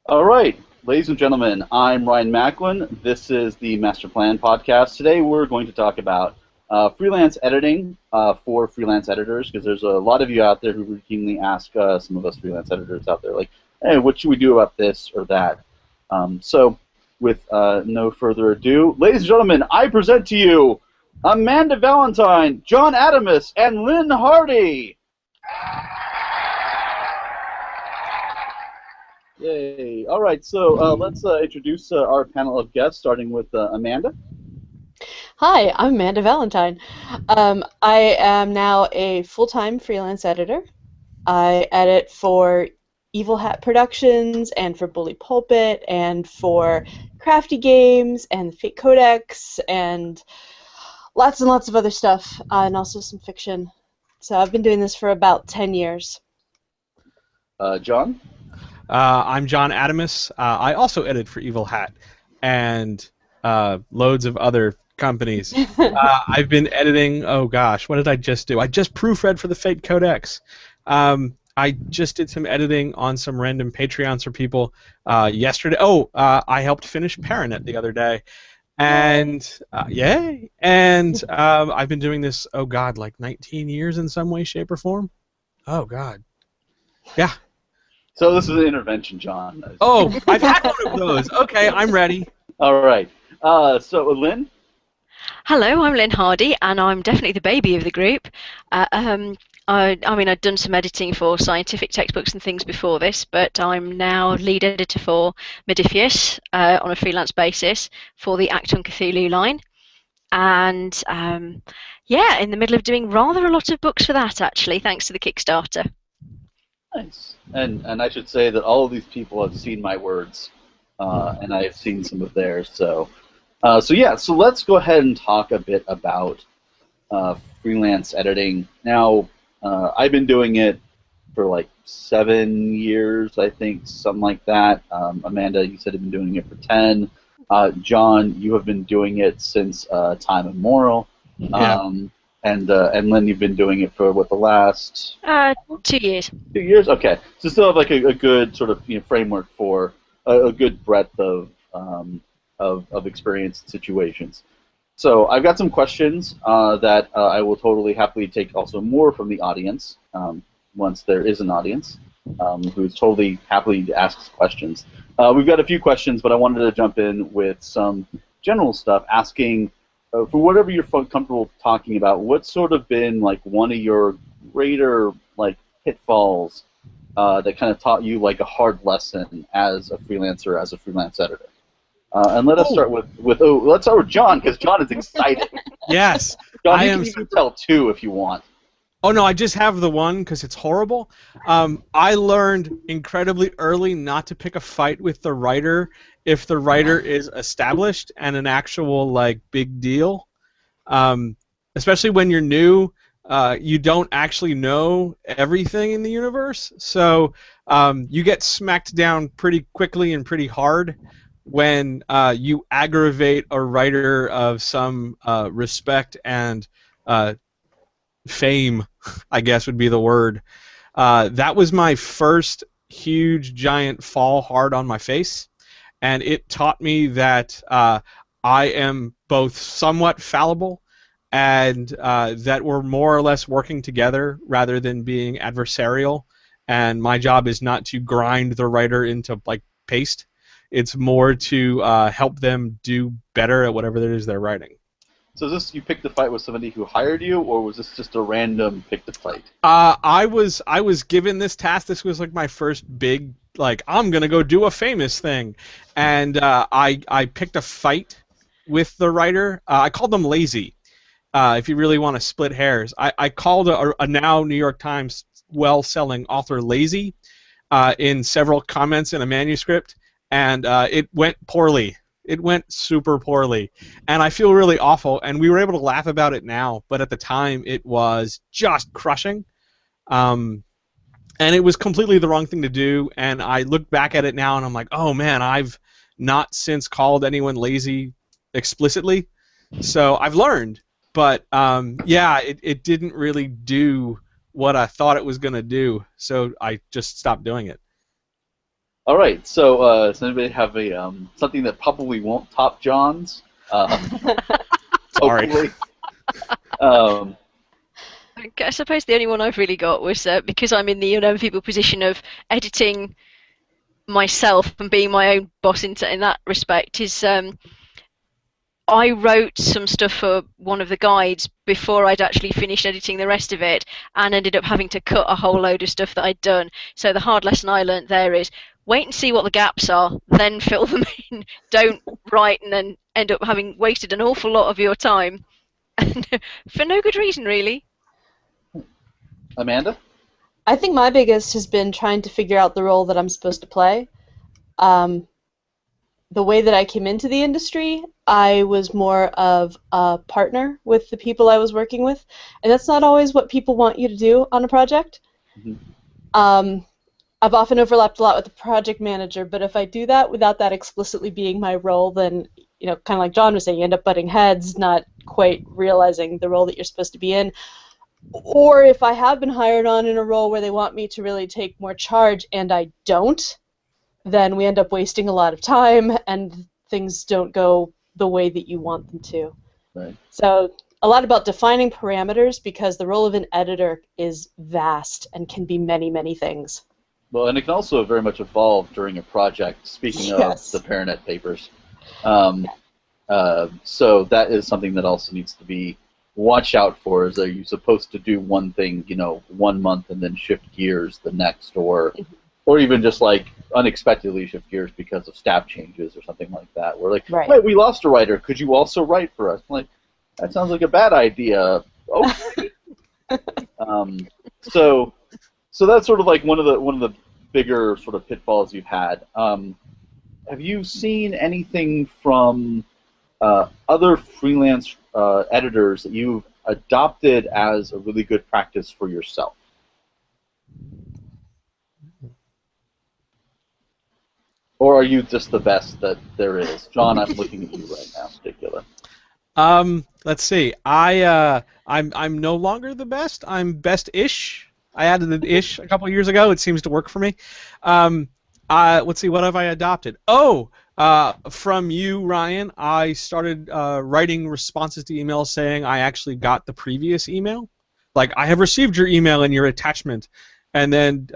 All right, ladies and gentlemen, I'm Ryan Macklin. This is the Master Plan podcast. Today we're going to talk about freelance editing for freelance editors, because there's a lot of you out there who routinely ask some of us freelance editors out there, like, hey, what should we do about this or that? So, with no further ado, ladies and gentlemen, I present to you Amanda Valentine, John Adamus, and Lynne Hardy. Yay. All right, so let's introduce our panel of guests, starting with Amanda. Hi, I'm Amanda Valentine. I am now a full-time freelance editor. I edit for Evil Hat Productions and for Bully Pulpit and for Crafty Games and Fate Codex and lots of other stuff, and also some fiction. So I've been doing this for about 10 years. John? I'm John Adamus. I also edit for Evil Hat and loads of other companies. I've been editing, oh gosh, what did I just do? I just proofread for the Fate Codex. I just did some editing on some random Patreons for people yesterday. I helped finish Paranet the other day. And, yay! And I've been doing this, oh god, like 19 years in some way, shape, or form? Oh god. Yeah. So this is an intervention, John. Oh, I've had one of those. Okay, I'm ready. All right. So, Lynne? Hello, I'm Lynne Hardy, and I'm definitely the baby of the group. I'd done some editing for scientific textbooks and things before this, but I'm now lead editor for Modifius on a freelance basis for the Acton Cthulhu line. And, in the middle of doing rather a lot of books for that, actually, thanks to the Kickstarter. Nice. And I should say that all of these people have seen my words, and I have seen some of theirs. So let's go ahead and talk a bit about freelance editing. Now, I've been doing it for like 7 years, I think, something like that. Amanda, you said you've been doing it for 10. John, you have been doing it since time immemorial. Yeah. And Lynne, you've been doing it for what, the last 2 years. 2 years? Okay, so still have like a good sort of framework for a good breadth of experience situations. So I've got some questions that I will totally happily take also more from the audience once there is an audience who's totally happy to ask questions. We've got a few questions, but I wanted to jump in with some general stuff, asking for whatever you're comfortable talking about. What's sort of been like one of your greater like pitfalls that kind of taught you like a hard lesson as a freelancer, as a freelance editor? And let us start let's start with John, because John is excited. Yes. John, you can tell two if you want. Oh no, I just have the one because it's horrible. I learned incredibly early not to pick a fight with the writer if the writer is established and an actual like big deal. Especially when you're new, you don't actually know everything in the universe, so you get smacked down pretty quickly and pretty hard when you aggravate a writer of some respect and fame, I guess would be the word. That was my first huge, giant fall hard on my face, and it taught me that I am both somewhat fallible and that we're more or less working together rather than being adversarial, and my job is not to grind the writer into like paste. It's more to help them do better at whatever it is they're writing. So is this, you picked a fight with somebody who hired you, or was this just a random pick to fight? I was given this task. This was like my first big, like, I'm gonna go do a famous thing, and I picked a fight with the writer. I called them lazy. If you really want to split hairs, I called a now New York Times well-selling author lazy in several comments in a manuscript. And it went poorly. It went super poorly. And I feel really awful, and we were able to laugh about it now, but at the time it was just crushing. And it was completely the wrong thing to do, and I look back at it now and I'm like, oh man, I've not since called anyone lazy explicitly. So I've learned, but it didn't really do what I thought it was going to do, so I just stopped doing it. All right. So, does anybody have a something that probably won't top John's? Sorry. Hopefully. Um, I suppose the only one I've really got was because I'm in the unenviable position of editing myself and being my own boss in that respect is I wrote some stuff for one of the guides before I'd actually finished editing the rest of it and ended up having to cut a whole load of stuff that I'd done. So the hard lesson I learnt there is wait and see what the gaps are, then fill them in. Don't write and then end up having wasted an awful lot of your time for no good reason, really. Amanda? I think my biggest has been trying to figure out the role that I'm supposed to play. The way that I came into the industry, I was more of a partner with the people I was working with, and that's not always what people want you to do on a project. Mm-hmm. I've often overlapped a lot with the project manager, but if I do that without that explicitly being my role, then, you know, kind of like John was saying, you end up butting heads, not quite realizing the role that you're supposed to be in. Or if I have been hired on in a role where they want me to really take more charge and I don't, then we end up wasting a lot of time and things don't go the way that you want them to. Right. So a lot about defining parameters because the role of an editor is vast and can be many, many things. Well, and it can also very much evolve during a project, speaking Yes. of the Paranet papers. So that is something that also needs to be watched out for. Is are you supposed to do one thing, you know, 1 month and then shift gears the next, or even just like unexpectedly shift gears because of staff changes or something like that? We're like, Right. wait, we lost a writer. Could you also write for us? I'm like, that sounds like a bad idea. Okay. So that's sort of like one of the bigger sort of pitfalls you've had. Have you seen anything from other freelance editors that you've adopted as a really good practice for yourself? Or are you just the best that there is? John, I'm looking at you right now in particular. Let's see. I'm no longer the best. I'm best-ish. I added an ish a couple of years ago. It seems to work for me. Let's see. What have I adopted? Oh, from you, Ryan. I started writing responses to emails saying I actually got the previous email. Like, I have received your email and your attachment, and then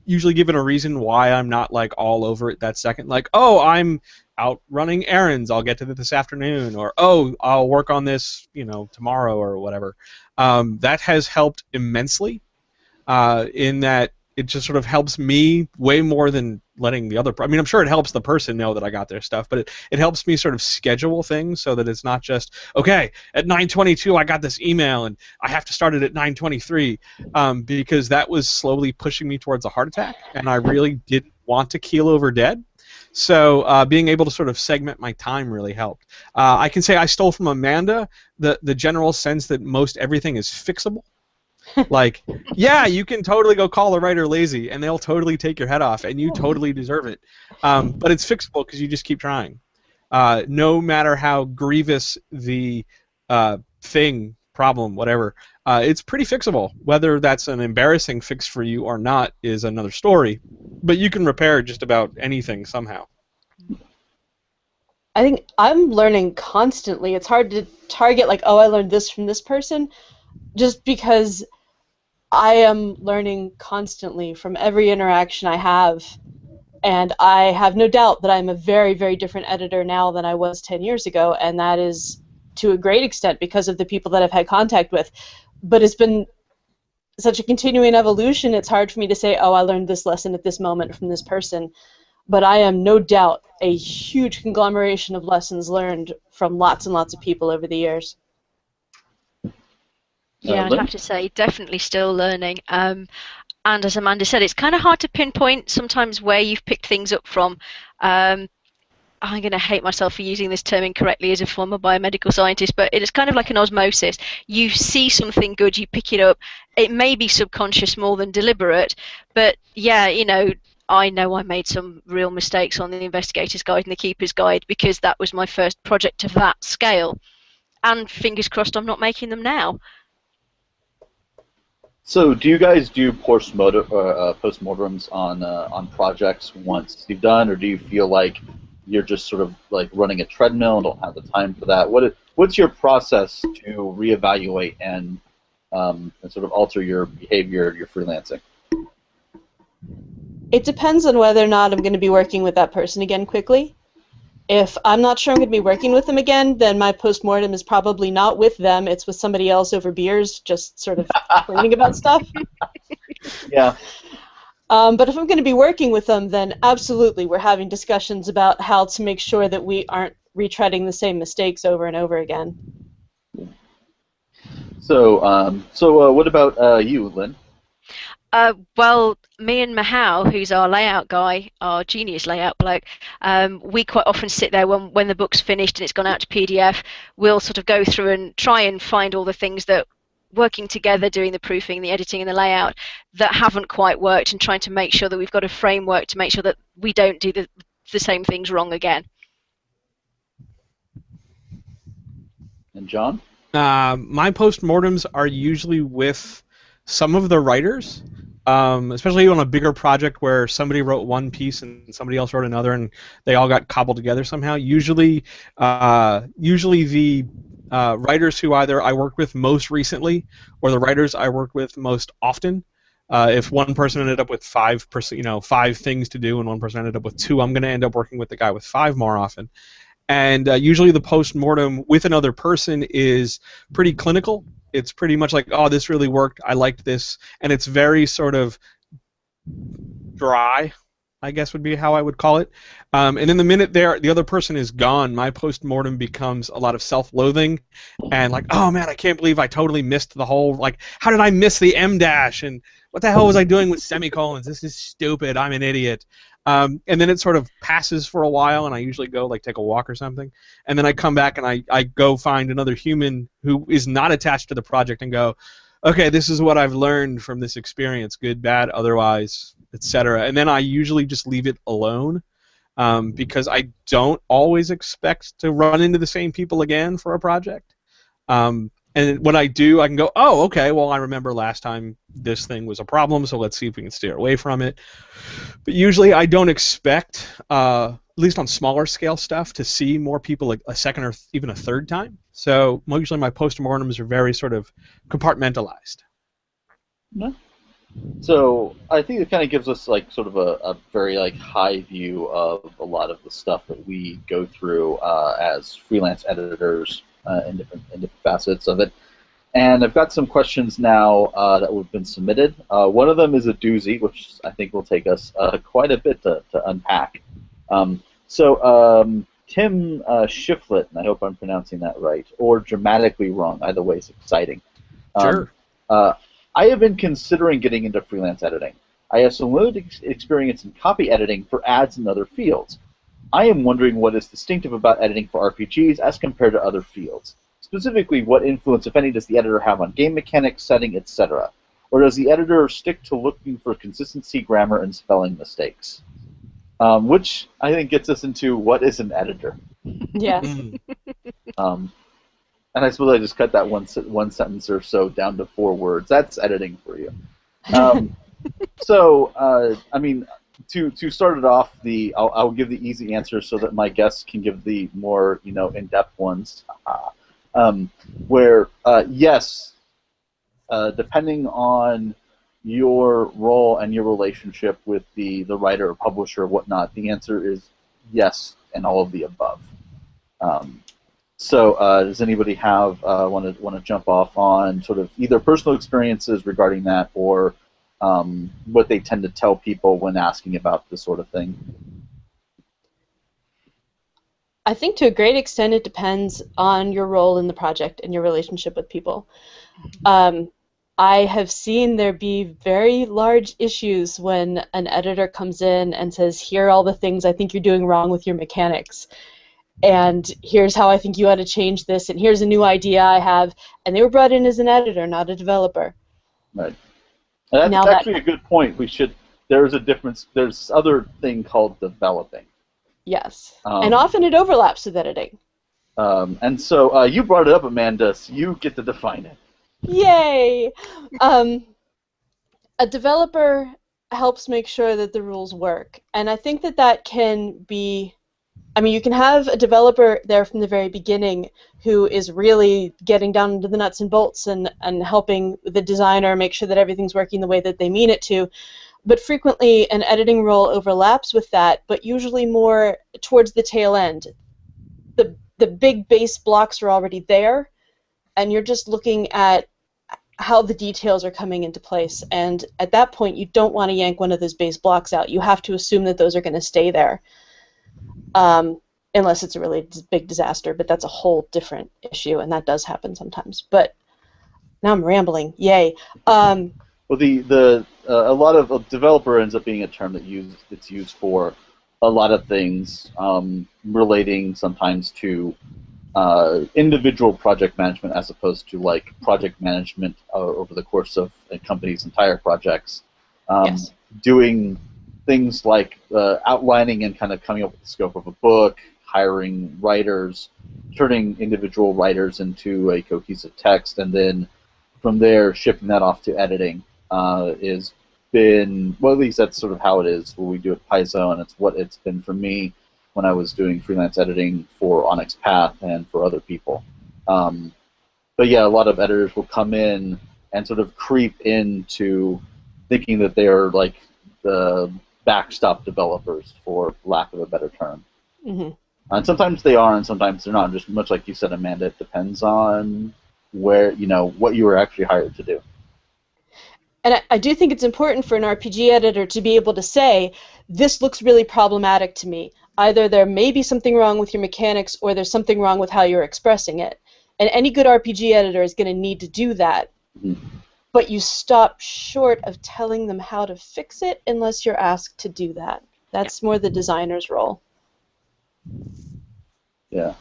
usually given a reason why I'm not like all over it that second. Like, oh, I'm out running errands. I'll get to it this afternoon, or oh, I'll work on this, you know, tomorrow or whatever. That has helped immensely. In that it just sort of helps me way more than letting the other. I mean, I'm sure it helps the person know that I got their stuff, but it helps me sort of schedule things so that it's not just okay at 9:22 I got this email and I have to start it at 9:23 because that was slowly pushing me towards a heart attack and I really didn't want to keel over dead. So being able to sort of segment my time really helped. I can say I stole from Amanda the general sense that most everything is fixable. Like, yeah, you can totally go call a writer lazy, and they'll totally take your head off, and you totally deserve it. But it's fixable because you just keep trying. No matter how grievous the thing, problem, whatever, it's pretty fixable. Whether that's an embarrassing fix for you or not is another story. But you can repair just about anything somehow. I think I'm learning constantly. It's hard to target like, oh, I learned this from this person, just because I am learning constantly from every interaction I have, and I have no doubt that I'm a very, very different editor now than I was 10 years ago, and that is to a great extent because of the people that I've had contact with. But it's been such a continuing evolution, it's hard for me to say, oh, I learned this lesson at this moment from this person. But I am no doubt a huge conglomeration of lessons learned from lots and lots of people over the years. Yeah, I'd have to say, definitely still learning. And as Amanda said, it's kind of hard to pinpoint sometimes where you've picked things up from. I'm going to hate myself for using this term incorrectly as if I'm a biomedical scientist, but it's kind of like an osmosis. You see something good, you pick it up. It may be subconscious more than deliberate, but yeah, you know I made some real mistakes on the Investigator's Guide and the Keeper's Guide because that was my first project of that scale. And fingers crossed I'm not making them now. So, do you guys do postmortems on projects once you've done, or do you feel like you're just sort of like running a treadmill and don't have the time for that? What's your process to reevaluate and sort of alter your behavior, your freelancing? It depends on whether or not I'm going to be working with that person again quickly. If I'm not sure I'm going to be working with them again, then my postmortem is probably not with them. It's with somebody else over beers, just sort of complaining about stuff. Yeah. But if I'm going to be working with them, then absolutely we're having discussions about how to make sure that we aren't retreading the same mistakes over and over again. So, what about you, Lynn? Well, me and Mahal, who's our layout guy, our genius layout bloke, we quite often sit there when the book's finished and it's gone out to PDF. We'll sort of go through and try and find all the things that working together, doing the proofing, the editing, and the layout that haven't quite worked, and trying to make sure that we've got a framework to make sure that we don't do the same things wrong again. And John? My postmortems are usually with some of the writers, especially on a bigger project where somebody wrote one piece and somebody else wrote another, and they all got cobbled together somehow. Usually the writers who either I worked with most recently or the writers I worked with most often. If one person ended up with five things to do and one person ended up with two, I'm going to end up working with the guy with five more often. And usually the post-mortem with another person is pretty clinical. It's pretty much like, oh, this really worked, I liked this, and it's very sort of dry, I guess would be how I would call it. And then the minute the other person is gone, my post-mortem becomes a lot of self-loathing and like, oh man, I can't believe I totally missed the whole, like, how did I miss the M dash? And what the hell was I doing with semicolons? This is stupid, I'm an idiot. And then it sort of passes for a while, and I usually go like take a walk or something, and then I come back and I go find another human who is not attached to the project and go, okay, this is what I've learned from this experience, good, bad, otherwise, etc. And then I usually just leave it alone because I don't always expect to run into the same people again for a project. And when I do, I can go, oh, okay, well, I remember last time this thing was a problem, so let's see if we can steer away from it. But usually I don't expect, at least on smaller scale stuff, to see more people like a second or even a third time. So usually my postmortems are very sort of compartmentalized. No. So I think it kind of gives us like sort of a very like high view of a lot of the stuff that we go through as freelance editors in different facets of it. And I've got some questions now that have been submitted. One of them is a doozy, which I think will take us quite a bit to unpack. Tim Shiflett, and I hope I'm pronouncing that right, or dramatically wrong, either way is exciting. Sure. I have been considering getting into freelance editing. I have some limited experience in copy editing for ads and other fields. I am wondering what is distinctive about editing for RPGs as compared to other fields. Specifically, what influence, if any, does the editor have on game mechanics, setting, etc.? Or does the editor stick to looking for consistency, grammar, and spelling mistakes? Which I think gets us into what is an editor. Yes. And I suppose I just cut that one sentence or so down to 4 words. That's editing for you. I mean, to start it off, I'll give the easy answer so that my guests can give the more in-depth ones. Yes, depending on your role and your relationship with the writer or publisher or whatnot, the answer is yes and all of the above. Does anybody have want to jump off on sort of either personal experiences regarding that or what they tend to tell people when asking about this sort of thing? I think to a great extent it depends on your role in the project and your relationship with people. I have seen there be very large issues when an editor comes in and says, here are all the things I think you're doing wrong with your mechanics, and here's how I think you ought to change this, and here's a new idea I have, and they were brought in as an editor, not a developer. Right. And that's actually a good point. There's a difference. There's other thing called developing. Yes, and often it overlaps with editing. And so you brought it up, Amanda, so you get to define it. Yay! A developer helps make sure that the rules work, and I think that that can be. I mean, you can have a developer there from the very beginning who is really getting down into the nuts and bolts and helping the designer make sure that everything's working the way that they mean it to. But frequently, an editing role overlaps with that, but usually more towards the tail end. The big base blocks are already there, and you're just looking at how the details are coming into place. And at that point, you don't want to yank one of those base blocks out. You have to assume that those are going to stay there. Unless it's a really big disaster, but that's a whole different issue, and that does happen sometimes. But now I'm rambling. Yay. Well, a lot of a developer ends up being a term it's used for a lot of things relating sometimes to individual project management as opposed to like project management over the course of a company's entire projects. Yes. Doing things like outlining and kind of coming up with the scope of a book, hiring writers, turning individual writers into a cohesive text, and then from there shipping that off to editing is been, well, at least that's sort of how it is when we do it at Paizo, and it's what it's been for me when I was doing freelance editing for Onyx Path and for other people. But yeah, a lot of editors will come in and sort of creep into thinking that they're like the backstop developers, for lack of a better term. Mm-hmm. And sometimes they are, and sometimes they're not. Just much like you said, Amanda, it depends on where, what you were actually hired to do. And I do think it's important for an RPG editor to be able to say, this looks really problematic to me. Either there may be something wrong with your mechanics, or there's something wrong with how you're expressing it. And any good RPG editor is going to need to do that. Mm-hmm. But you stop short of telling them how to fix it unless you're asked to do that. That's more the designer's role. Yeah.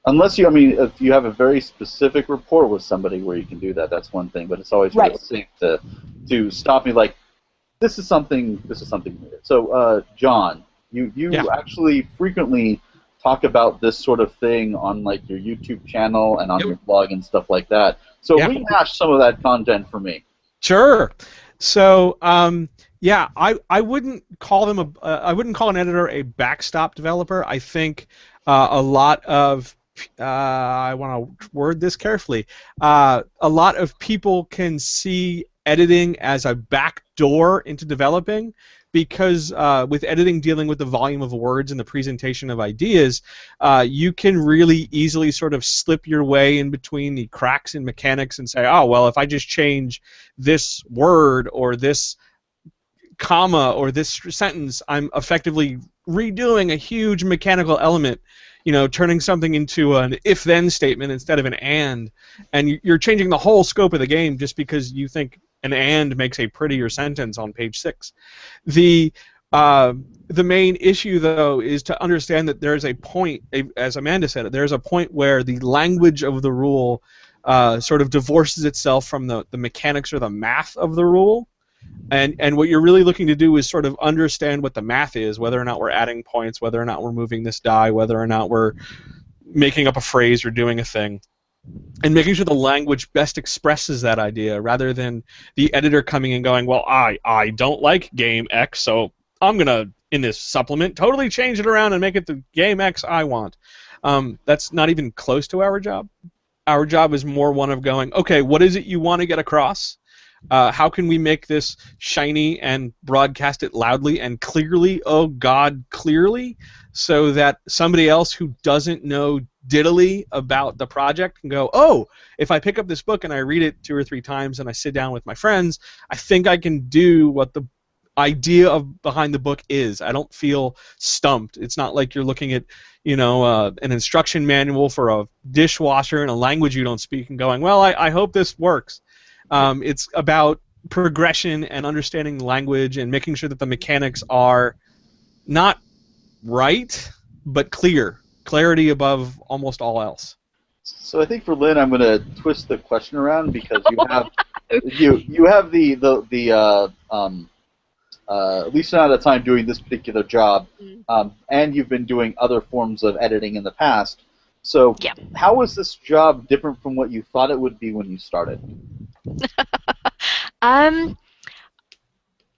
Unless if you have a very specific rapport with somebody where you can do that, that's one thing. But it's always really safe to stop me like, this is something weird. So, John, you actually frequently talk about this sort of thing on like your YouTube channel and on your blog and stuff like that. So rehash some of that content for me. Sure. So I wouldn't call them I wouldn't call an editor a backstop developer. I think a lot of I want to word this carefully. A lot of people can see editing as a back door into developing, because with editing dealing with the volume of words and the presentation of ideas, you can really easily sort of slip your way in between the cracks in mechanics and say, oh, well, if I just change this word or this comma or this sentence, I'm effectively redoing a huge mechanical element, turning something into an if-then statement instead of an and you're changing the whole scope of the game just because you think an and makes a prettier sentence on page 6. The main issue, though, is to understand that there's a point, as Amanda said, there's a point where the language of the rule sort of divorces itself from the mechanics or the math of the rule. And what you're really looking to do is sort of understand what the math is, whether or not we're adding points, whether or not we're moving this die, whether or not we're making up a phrase or doing a thing, and making sure the language best expresses that idea, rather than the editor coming and going, well, I don't like game X, so I'm going to, in this supplement, totally change it around and make it the game X I want. That's not even close to our job. Our job is more one of going, okay, what is it you want to get across? How can we make this shiny and broadcast it loudly and clearly, oh God, clearly, so that somebody else who doesn't know diddly about the project can go, oh, if I pick up this book and I read it 2 or 3 times and I sit down with my friends, I think I can do what the idea behind the book is. I don't feel stumped. It's not like you're looking at, an instruction manual for a dishwasher in a language you don't speak and going, well, I hope this works. It's about progression and understanding the language and making sure that the mechanics are not right, but clear. Clarity above almost all else. So I think for Lynne, I'm going to twist the question around, because you have the at least amount of time doing this particular job, and you've been doing other forms of editing in the past. So how was this job different from what you thought it would be when you started?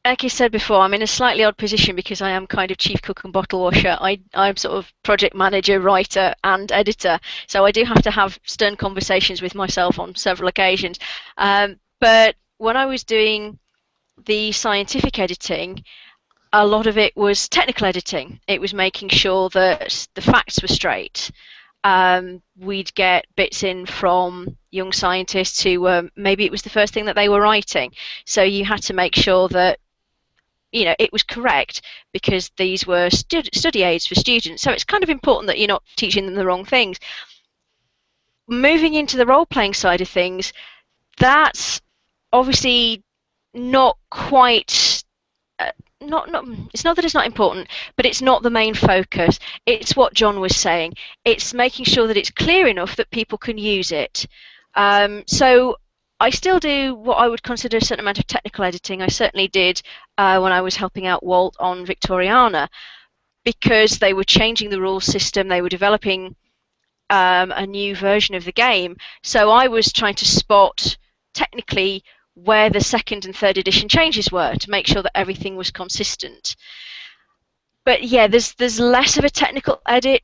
like you said before, I'm in a slightly odd position because I am kind of chief cook and bottle washer. I'm sort of project manager, writer, and editor, so I do have to have stern conversations with myself on several occasions. But when I was doing the scientific editing, a lot of it was technical editing. It was making sure that the facts were straight. We'd get bits in from young scientists who maybe it was the first thing that they were writing, so you had to make sure that it was correct, because these were study aids for students. So it's kind of important that you're not teaching them the wrong things. Moving into the role-playing side of things, that's obviously not quite it's not that it's not important, but it's not the main focus. It's what John was saying. It's making sure that it's clear enough that people can use it. So I still do what I would consider a certain amount of technical editing. I certainly did when I was helping out Walt on Victoriana, because they were changing the rules system. They were developing a new version of the game. So I was trying to spot technically where the second and third edition changes were to make sure that everything was consistent. But yeah, there's less of a technical edit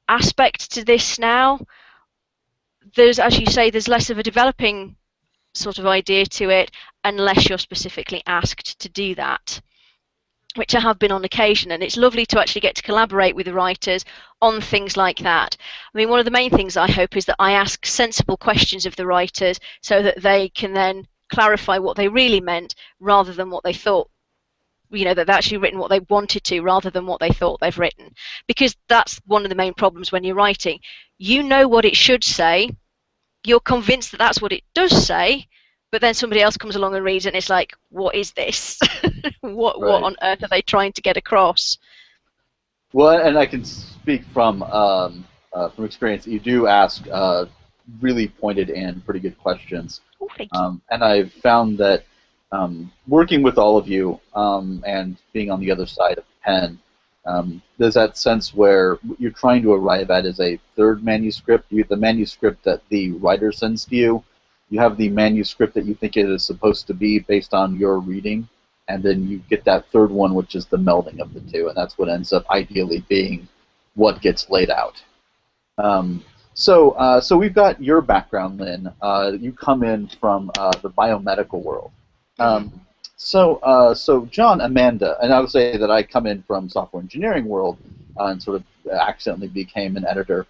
aspect to this now. There's, as you say, there's less of a developing sort of idea to it, unless you're specifically asked to do that, which I have been on occasion, and it's lovely to actually get to collaborate with the writers on things like that. I mean, one of the main things I hope is that I ask sensible questions of the writers so that they can then clarify what they really meant, rather than what they thought, that they've actually written what they wanted to rather than what they thought they've written. Because that's one of the main problems when you're writing. You know what it should say, you're convinced that that's what it does say, but then somebody else comes along and reads it, and it's like, what is this? What on earth are they trying to get across? Well, and I can speak from experience. You do ask really pointed and pretty good questions. Oh, thank you. And I've found that working with all of you and being on the other side of the pen, there's that sense where you're trying to arrive at is a third manuscript. You get the manuscript that the writer sends to you. You have the manuscript that you think it is supposed to be based on your reading, and then you get that third one, which is the melding of the two, and that's what ends up ideally being what gets laid out. So we've got your background, Lynne. You come in from the biomedical world. So John, Amanda, and I would say that I come in from software engineering world and sort of accidentally became an editor.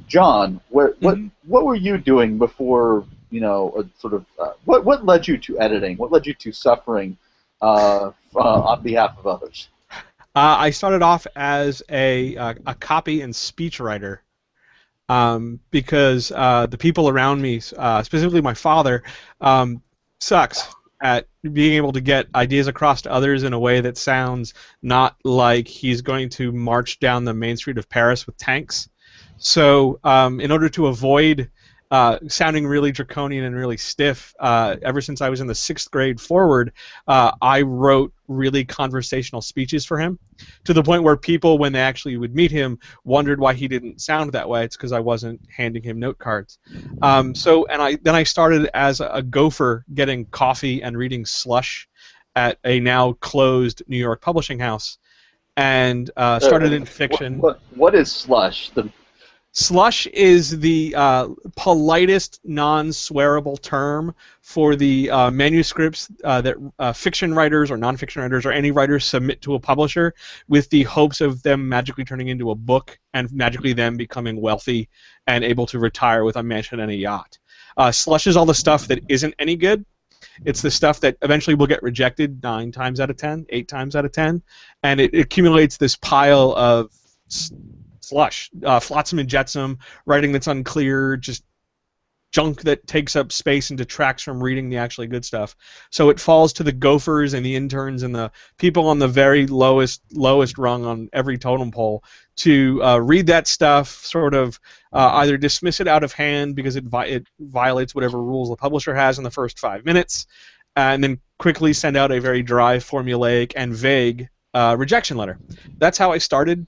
John, what were you doing before, what led you to editing? What led you to suffering on behalf of others? I started off as a copy and speech writer because the people around me, specifically my father, sucks at being able to get ideas across to others in a way that sounds not like he's going to march down the main street of Paris with tanks. So in order to avoid sounding really draconian and really stiff, ever since I was in the 6th grade forward, I wrote really conversational speeches for him, to the point where people, when they actually would meet him, wondered why he didn't sound that way. It's because I wasn't handing him note cards. Then I started as a gopher, getting coffee and reading slush at a now closed New York publishing house, and started in fiction. What is slush? Slush is the politest non-swearable term for the manuscripts that fiction writers or non-fiction writers or any writers submit to a publisher with the hopes of them magically turning into a book and magically them becoming wealthy and able to retire with a mansion and a yacht. Slush is all the stuff that isn't any good. It's the stuff that eventually will get rejected 9 times out of 10, 8 times out of 10, and it accumulates this pile of slush, flotsam and jetsam, writing that's unclear, just junk that takes up space and detracts from reading the actually good stuff. So it falls to the gophers and the interns and the people on the very lowest rung on every totem pole to read that stuff, sort of either dismiss it out of hand because it violates whatever rules the publisher has in the first 5 minutes, and then quickly send out a very dry, formulaic, and vague rejection letter. That's how I started.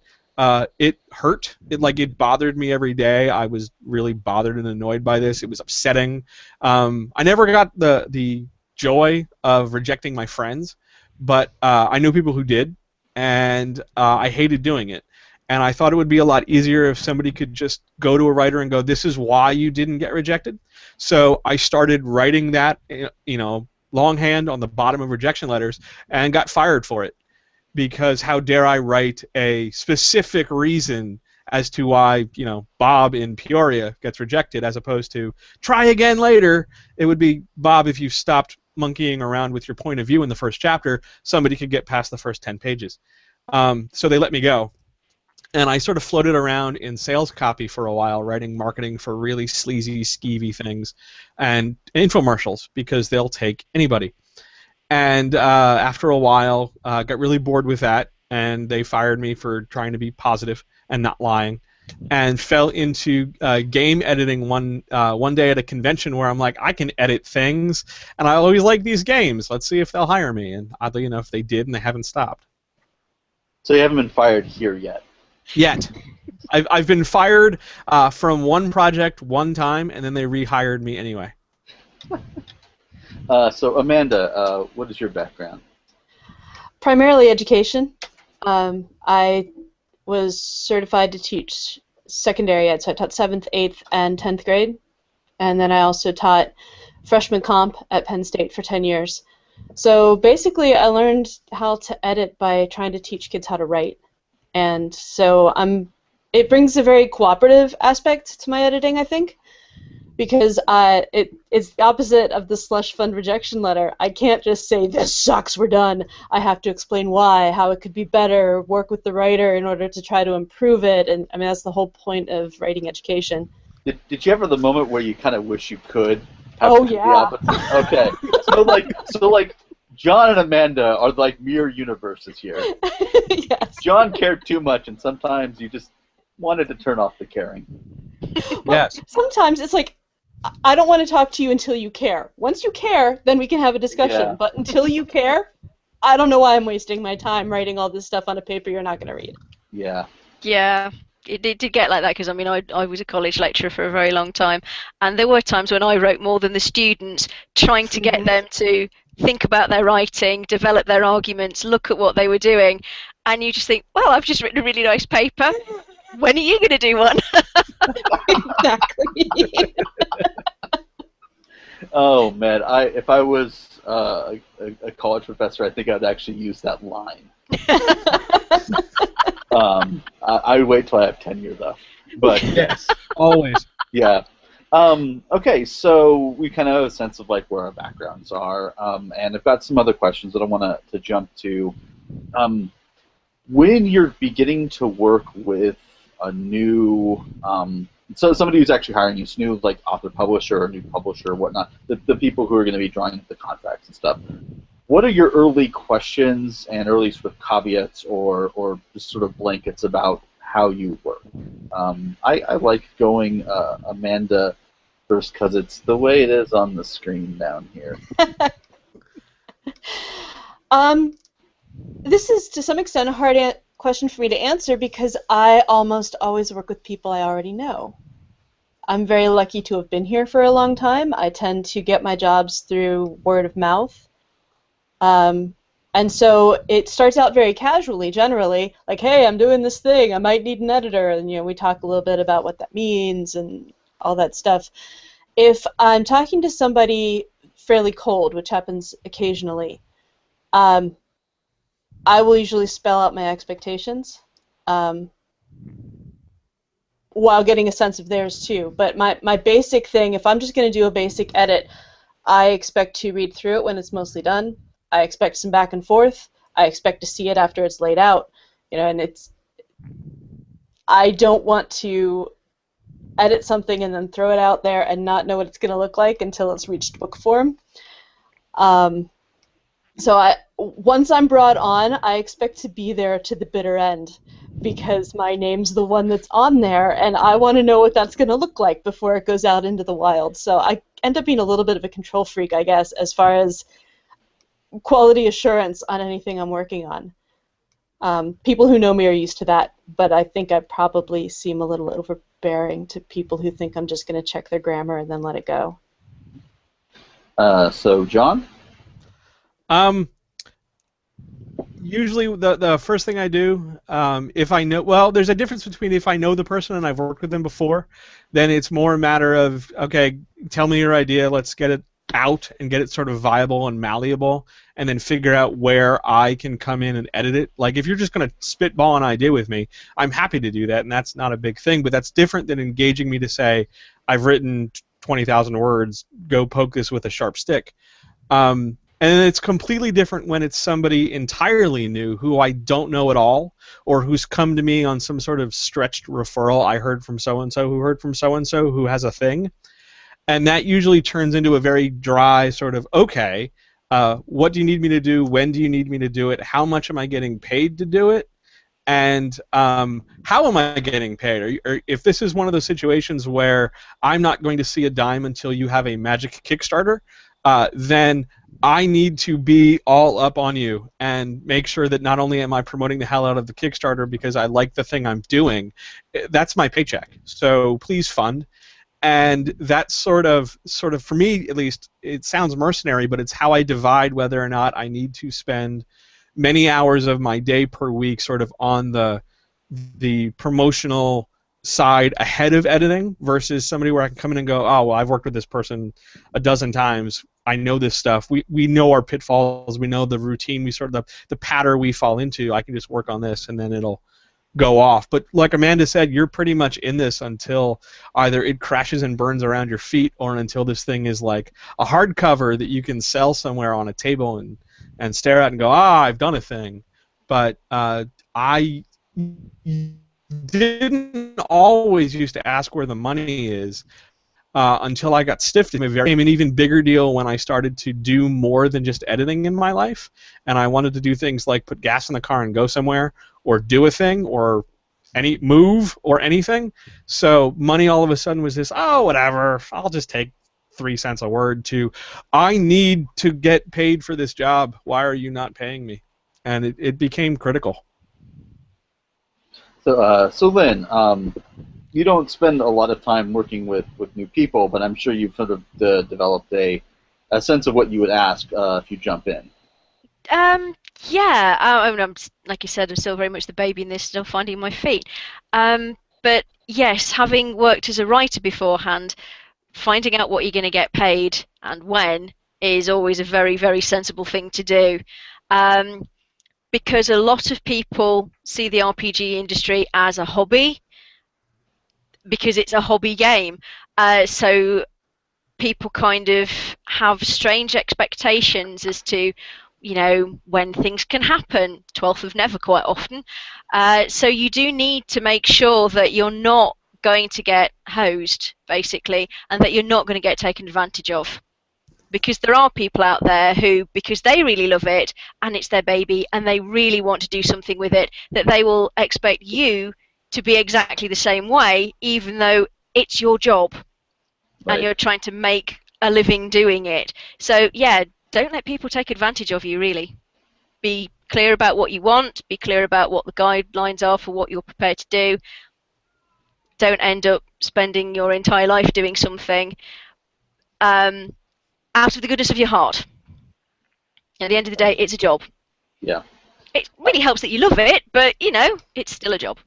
It hurt. It bothered me every day. I was really bothered and annoyed by this. It was upsetting. I never got the joy of rejecting my friends, but I knew people who did, and I hated doing it. And I thought it would be a lot easier if somebody could just go to a writer and go, "This is why you didn't get rejected." So I started writing that, longhand on the bottom of rejection letters, and got fired for it, because how dare I write a specific reason as to why, Bob in Peoria gets rejected, as opposed to try again later. It would be, Bob, if you stopped monkeying around with your point of view in the first chapter, somebody could get past the first 10 pages. So they let me go. And I sort of floated around in sales copy for a while, writing marketing for really sleazy, skeevy things, and infomercials, because they'll take anybody. And after a while, got really bored with that, and they fired me for trying to be positive and not lying, and fell into game editing one day at a convention where I'm like, I can edit things, and I always like these games. Let's see if they'll hire me. And oddly enough, they did, and they haven't stopped. So you haven't been fired here yet? Yet. I've been fired from one project one time, and then they rehired me anyway. So Amanda, what is your background? Primarily education. I was certified to teach secondary ed, so I taught 7th, 8th, and 10th grade. And then I also taught freshman comp at Penn State for 10 years. So basically I learned how to edit by trying to teach kids how to write. And so it brings a very cooperative aspect to my editing, I think, because it's the opposite of the slush fund rejection letter. I can't just say, this sucks, we're done. I have to explain why, how it could be better, work with the writer in order to try to improve it, and I mean, that's the whole point of writing education. Did you ever the moment where you kind of wish you could Oh, have yeah. the opposite? Okay. So like John and Amanda are like mirror universes here. Yes. John cared too much, and sometimes you just wanted to turn off the caring. Well, Yes. sometimes it's like, I don't want to talk to you until you care. Once you care, then we can have a discussion. Yeah. But until you care, I don't know why I'm wasting my time writing all this stuff on a paper you're not going to read. Yeah. Yeah, it did get like that, because I mean, I was a college lecturer for a very long time, and there were times when I wrote more than the students, trying to get them to think about their writing, develop their arguments, look at what they were doing, and you just think, well, I've just written a really nice paper. When are you going to do one? Exactly. Oh man, if I was a college professor, I think I'd actually use that line. I would wait till I have tenure though. But Yes. Always. yeah. Okay, so we kind of have a sense of like where our backgrounds are, and I've got some other questions that I want to jump to. When you're beginning to work with a new, so somebody who's actually hiring you, new like author publisher or new publisher or whatnot, the people who are going to be drawing up the contracts and stuff. What are your early questions and early sort of caveats or just sort of blankets about how you work? I like going Amanda first because it's the way it is on the screen down here. This is to some extent a hard question for me to answer because I almost always work with people I already know. I'm very lucky to have been here for a long time. I tend to get my jobs through word of mouth. And so it starts out very casually, generally, like, hey, I'm doing this thing, I might need an editor, and we talk a little bit about what that means and all that stuff. If I'm talking to somebody fairly cold, which happens occasionally, I will usually spell out my expectations while getting a sense of theirs too. But my basic thing, if I'm just going to do a basic edit, I expect to read through it when it's mostly done. I expect some back and forth. I expect to see it after it's laid out. And I don't want to edit something and then throw it out there and not know what it's going to look like until it's reached book form. So once I'm brought on, I expect to be there to the bitter end because my name's the one that's on there, and I want to know what that's going to look like before it goes out into the wild. So I end up being a little bit of a control freak, I guess, as far as quality assurance on anything I'm working on. People who know me are used to that, but I think I probably seem a little overbearing to people who think I'm just going to check their grammar and then let it go. So, John? Usually the first thing I do, if I know, well, there's a difference between if I know the person and I've worked with them before, then it's more a matter of, okay, tell me your idea, let's get it out and get it sort of viable and malleable, and then figure out where I can come in and edit it. Like, if you're just going to spitball an idea with me, I'm happy to do that, and that's not a big thing, but that's different than engaging me to say, I've written 20,000 words, go poke this with a sharp stick. And it's completely different when it's somebody entirely new who I don't know at all, or who's come to me on some sort of stretched referral. I heard from so-and-so who heard from so-and-so who has a thing. And that usually turns into a very dry sort of, okay, what do you need me to do? When do you need me to do it? How much am I getting paid to do it? And how am I getting paid? Or if this is one of those situations where I'm not going to see a dime until you have a magic Kickstarter, then I need to be all up on you and make sure that not only am I promoting the hell out of the Kickstarter because I like the thing I'm doing, that's my paycheck. So please fund. And that's sort of for me at least, it sounds mercenary, but it's how I divide whether or not I need to spend many hours of my day per week sort of on the promotional side ahead of editing versus somebody where I can come in and go, oh, well, I've worked with this person a dozen times. I know this stuff. We know our pitfalls. We know the routine. We sort of the pattern we fall into. I can just work on this, and then it'll go off. But like Amanda said, you're pretty much in this until either it crashes and burns around your feet, or until this thing is like a hardcover that you can sell somewhere on a table and stare at and go, I've done a thing. But I didn't always used to ask where the money is until I got stiffed. It became an even bigger deal when I started to do more than just editing in my life, and I wanted to do things like put gas in the car and go somewhere, or do a thing, or any move, or anything. So money all of a sudden was this, oh, whatever, I'll just take 3 cents a word, to I need to get paid for this job. Why are you not paying me? And it became critical. So Lynne, you don't spend a lot of time working with new people, but I'm sure you've sort of developed a sense of what you would ask if you jump in. Yeah, I mean, like you said, I'm still very much the baby in this, still finding my feet. But yes, having worked as a writer beforehand, finding out what you're going to get paid and when is always a very, very sensible thing to do. Because a lot of people see the RPG industry as a hobby, because it's a hobby game. So people kind of have strange expectations as to, you know, when things can happen. 12th of never quite often. So you do need to make sure that you're not going to get hosed, basically, and that you're not going to get taken advantage of. Because there are people out there who, because they really love it and it's their baby and they really want to do something with it, that they will expect you to be exactly the same way, even though it's your job. Right. And you're trying to make a living doing it. So yeah, don't let people take advantage of you, really. Be clear about what you want, be clear about what the guidelines are for what you're prepared to do. Don't end up spending your entire life doing something out of the goodness of your heart. At the end of the day, it's a job. Yeah. It really helps that you love it, but, you know, it's still a job.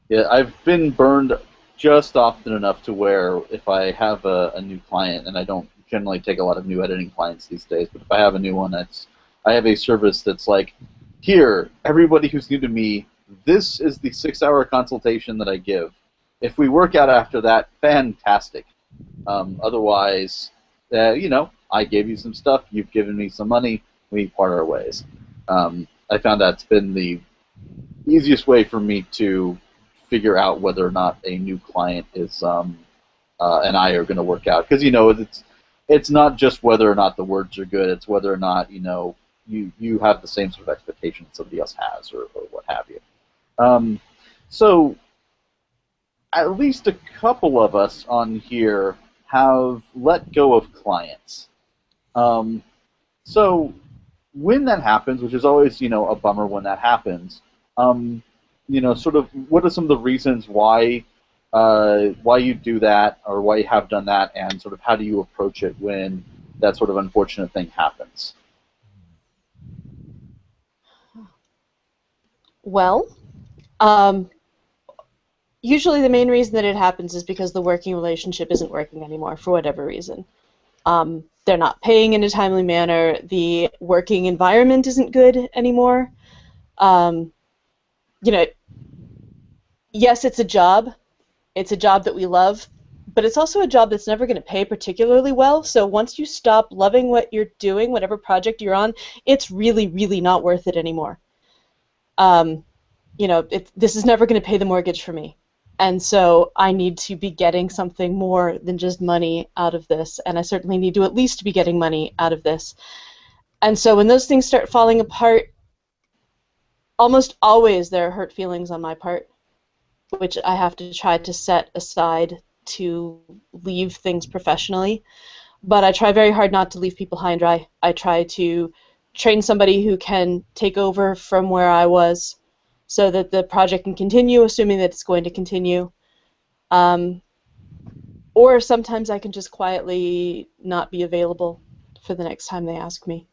Yeah, I've been burned just often enough to where if I have a new client, and I don't generally take a lot of new editing clients these days, but if I have a new one, I have a service that's like, here, everybody who's new to me, this is the 6-hour consultation that I give. If we work out after that, fantastic. Otherwise, you know, I gave you some stuff, you've given me some money, we part our ways. I found that's been the easiest way for me to figure out whether or not a new client is and I are going to work out. Because, you know, it's not just whether or not the words are good, it's whether or not, you know, you have the same sort of expectation somebody else has, or what have you. So at least a couple of us on here have let go of clients. So when that happens, which is always, you know, a bummer when that happens, you know, sort of what are some of the reasons why you do that, or why you have done that, and sort of how do you approach it when that sort of unfortunate thing happens? Well, usually the main reason that it happens is because the working relationship isn't working anymore for whatever reason. They're not paying in a timely manner. The working environment isn't good anymore. You know, yes, it's a job. It's a job that we love, but it's also a job that's never going to pay particularly well. So once you stop loving what you're doing, whatever project you're on, it's really, really not worth it anymore. This is never going to pay the mortgage for me. And so I need to be getting something more than just money out of this, and I certainly need to at least be getting money out of this. And so when those things start falling apart, almost always there are hurt feelings on my part, which I have to try to set aside to leave things professionally. But I try very hard not to leave people high and dry. I try to train somebody who can take over from where I was so that the project can continue, assuming that it's going to continue. Or sometimes I can just quietly not be available for the next time they ask me.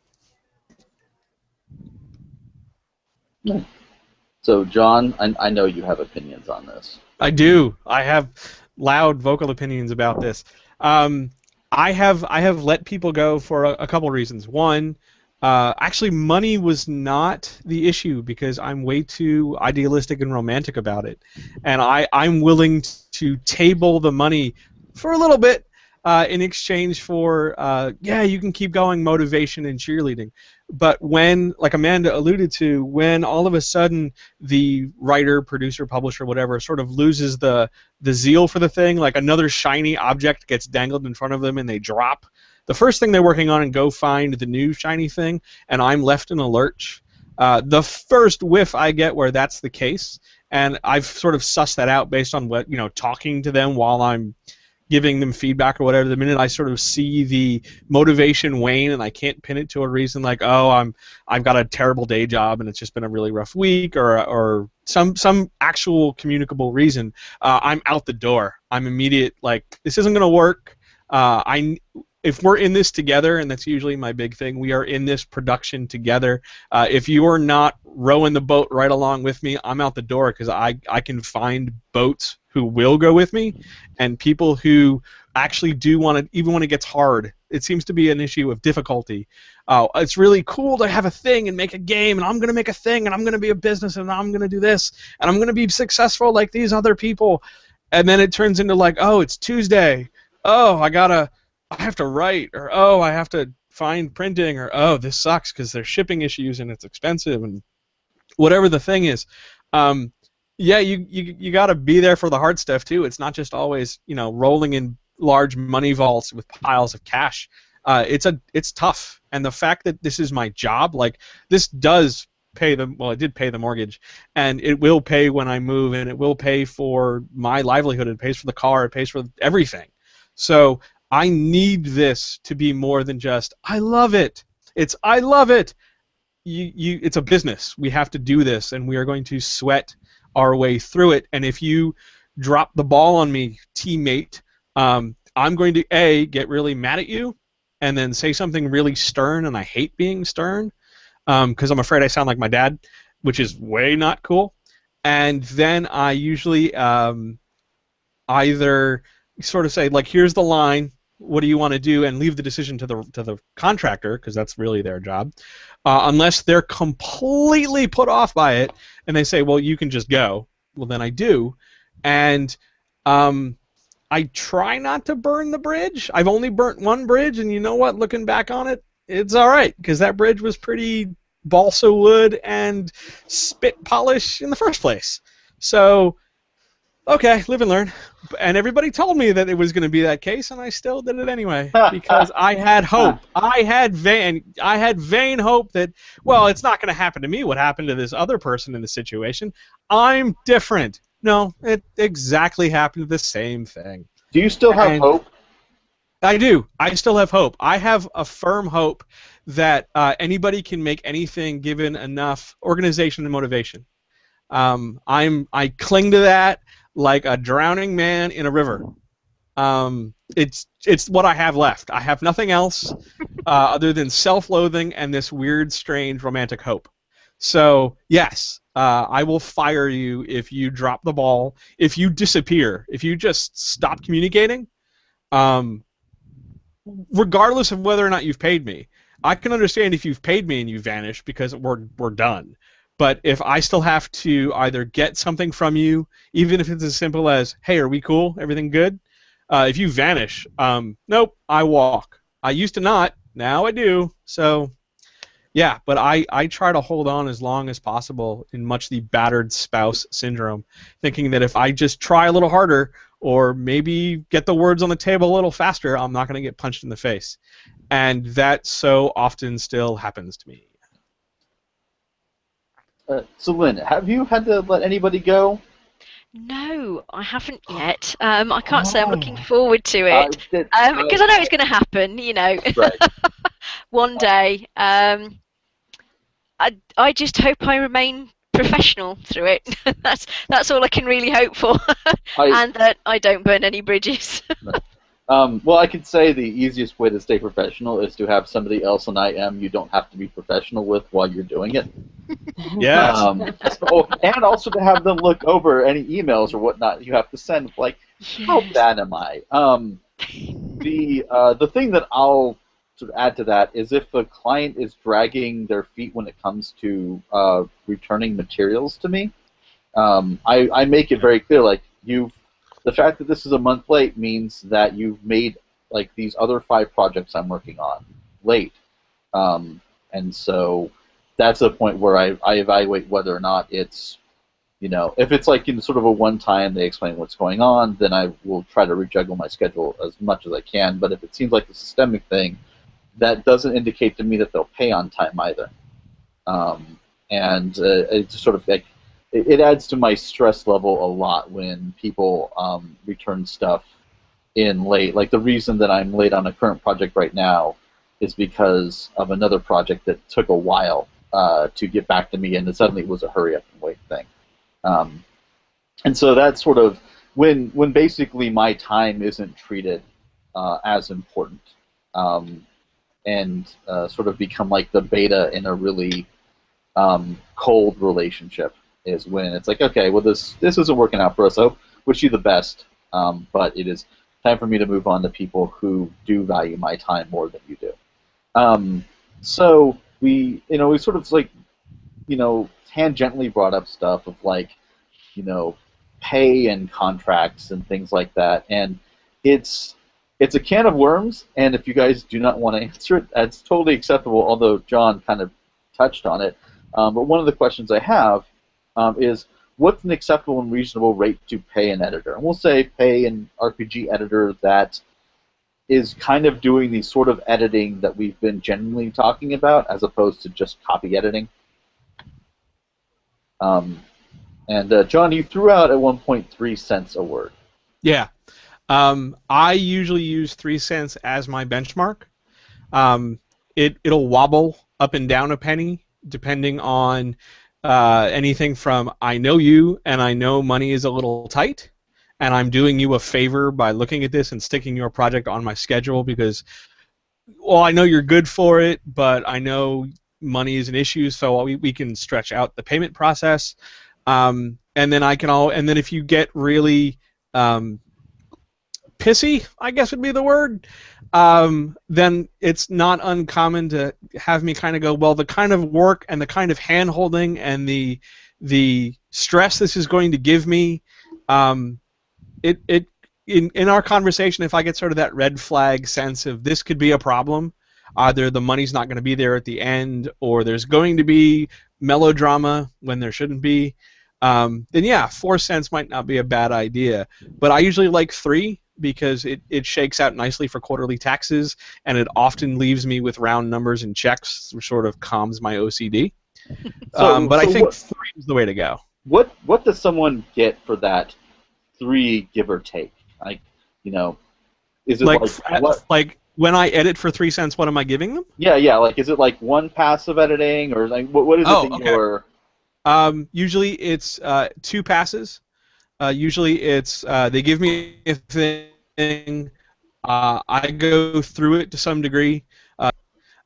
So, John, I know you have opinions on this. I do. I have loud vocal opinions about this. I have let people go for a couple reasons. One, actually, money was not the issue because I'm way too idealistic and romantic about it, and I'm willing to table the money for a little bit in exchange for you can keep going, motivation and cheerleading. But when, like Amanda alluded to, when all of a sudden the writer, producer, publisher, whatever, sort of loses the zeal for the thing, like another shiny object gets dangled in front of them and they drop the first thing they're working on and go find the new shiny thing, and I'm left in a lurch. The first whiff I get where that's the case, and I've sort of sussed that out based on what, talking to them while I'm giving them feedback or whatever. The minute I sort of see the motivation wane and I can't pin it to a reason like, oh, I've got a terrible day job and it's just been a really rough week, or some actual communicable reason, I'm out the door. I'm immediate, like, this isn't going to work. If we're in this together, and that's usually my big thing, we are in this production together. If you are not rowing the boat right along with me, I'm out the door, because I can find boats who will go with me, and people who actually do want to, even when it gets hard. It seems to be an issue of difficulty. It's really cool to have a thing and make a game, and I'm going to make a thing, and I'm going to be a business, and I'm going to do this, and I'm going to be successful like these other people. And then it turns into like, oh, it's Tuesday. Oh, I have to write, or oh, I have to find printing, or oh, this sucks because there's shipping issues and it's expensive, and whatever the thing is. You got to be there for the hard stuff too. It's not just always rolling in large money vaults with piles of cash. It's tough, and the fact that this is my job, like, this does pay it did pay the mortgage, and it will pay when I move, and it will pay for my livelihood. It pays for the car. It pays for everything. So I need this to be more than just, I love it. It's, I love it. It's a business. We have to do this, and we are going to sweat our way through it. And if you drop the ball on me, teammate, I'm going to, get really mad at you, and then say something really stern, and I hate being stern, because I'm afraid I sound like my dad, which is way not cool. And then I usually either sort of say, like, here's the line, what do you want to do, and leave the decision to the contractor, because that's really their job, unless they're completely put off by it and they say, well, you can just go. Well, then I do, and I try not to burn the bridge. I've only burnt one bridge, and you know what, looking back on it, it's all right, because that bridge was pretty balsa wood and spit polish in the first place. So, okay, live and learn. And everybody told me that it was going to be that case, and I still did it anyway, because I had hope. I had vain hope that, well, it's not going to happen to me what happened to this other person in the situation. I'm different. No, it exactly happened, the same thing. Do you still have hope? I do. I still have hope. I have a firm hope that anybody can make anything given enough organization and motivation. I cling to that like a drowning man in a river. It's what I have left. I have nothing else other than self-loathing and this weird, strange, romantic hope. So yes, I will fire you if you drop the ball, if you disappear, if you just stop communicating, um, regardless of whether or not you've paid me. I can understand if you've paid me and you vanish because we're done. But if I still have to either get something from you, even if it's as simple as, hey, are we cool? Everything good? If you vanish, nope, I walk. I used to not, now I do. So yeah, but I try to hold on as long as possible in much the battered spouse syndrome, thinking that if I just try a little harder or maybe get the words on the table a little faster, I'm not going to get punched in the face. And that so often still happens to me. So Lynn, have you had to let anybody go? No, I haven't yet. I can't say I'm looking forward to it because I know it's going to happen. Right. One day. I just hope I remain professional through it. That's all I can really hope for, and that I don't burn any bridges. Well, I could say the easiest way to stay professional is to have somebody else on IM you don't have to be professional with while you're doing it. Yeah. And also to have them look over any emails or whatnot you have to send. Like, how bad am I? The thing that I'll sort of add to that is if a client is dragging their feet when it comes to returning materials to me, I make it very clear, like, the fact that this is a month late means that you've made like these other 5 projects I'm working on late, and so that's a point where I evaluate whether or not it's, if it's like in sort of a one-time they explain what's going on, then I will try to rejuggle my schedule as much as I can. But if it seems like a systemic thing, that doesn't indicate to me that they'll pay on time either, and it's sort of like. It adds to my stress level a lot when people return stuff in late. Like the reason that I'm late on a current project right now is because of another project that took a while to get back to me, and it suddenly was a hurry up and wait thing. And so that's sort of when basically my time isn't treated as important, and sort of become like the beta in a really cold relationship. Is when it's like, okay, well, this isn't working out for us. I wish you the best, but it is time for me to move on to people who do value my time more than you do. So we sort of like, tangentially brought up stuff of like, pay and contracts and things like that, and it's a can of worms. And if you guys do not want to answer it, that's totally acceptable. Although John kind of touched on it, but one of the questions I have. Is what's an acceptable and reasonable rate to pay an editor? And we'll say pay an RPG editor that is kind of doing the sort of editing that we've been generally talking about, as opposed to just copy editing. And John, you threw out at 1.3 cents a word. Yeah. I usually use 3 cents as my benchmark. It'll wobble up and down a penny depending on anything from I know you and I know money is a little tight and I'm doing you a favor by looking at this and sticking your project on my schedule because, well, I know you're good for it, but I know money is an issue, so we can stretch out the payment process. And then if you get really pissy, I guess would be the word, then it's not uncommon to have me kind of go, well, the kind of work and the kind of hand-holding and the stress this is going to give me, in our conversation, if I get sort of that red flag sense of this could be a problem, either the money's not going to be there at the end or there's going to be melodrama when there shouldn't be, then yeah, 4 cents might not be a bad idea. But I usually like 3 because it shakes out nicely for quarterly taxes, and it often leaves me with round numbers and checks, which sort of calms my OCD. But I think 3 is the way to go. What does someone get for that 3, give or take? Like, is it like when I edit for 3 cents, what am I giving them? Yeah. Like, is it like 1 pass of editing, or like what is it that you're? Usually it's 2 passes. Usually it's they give me a thing, I go through it to some degree,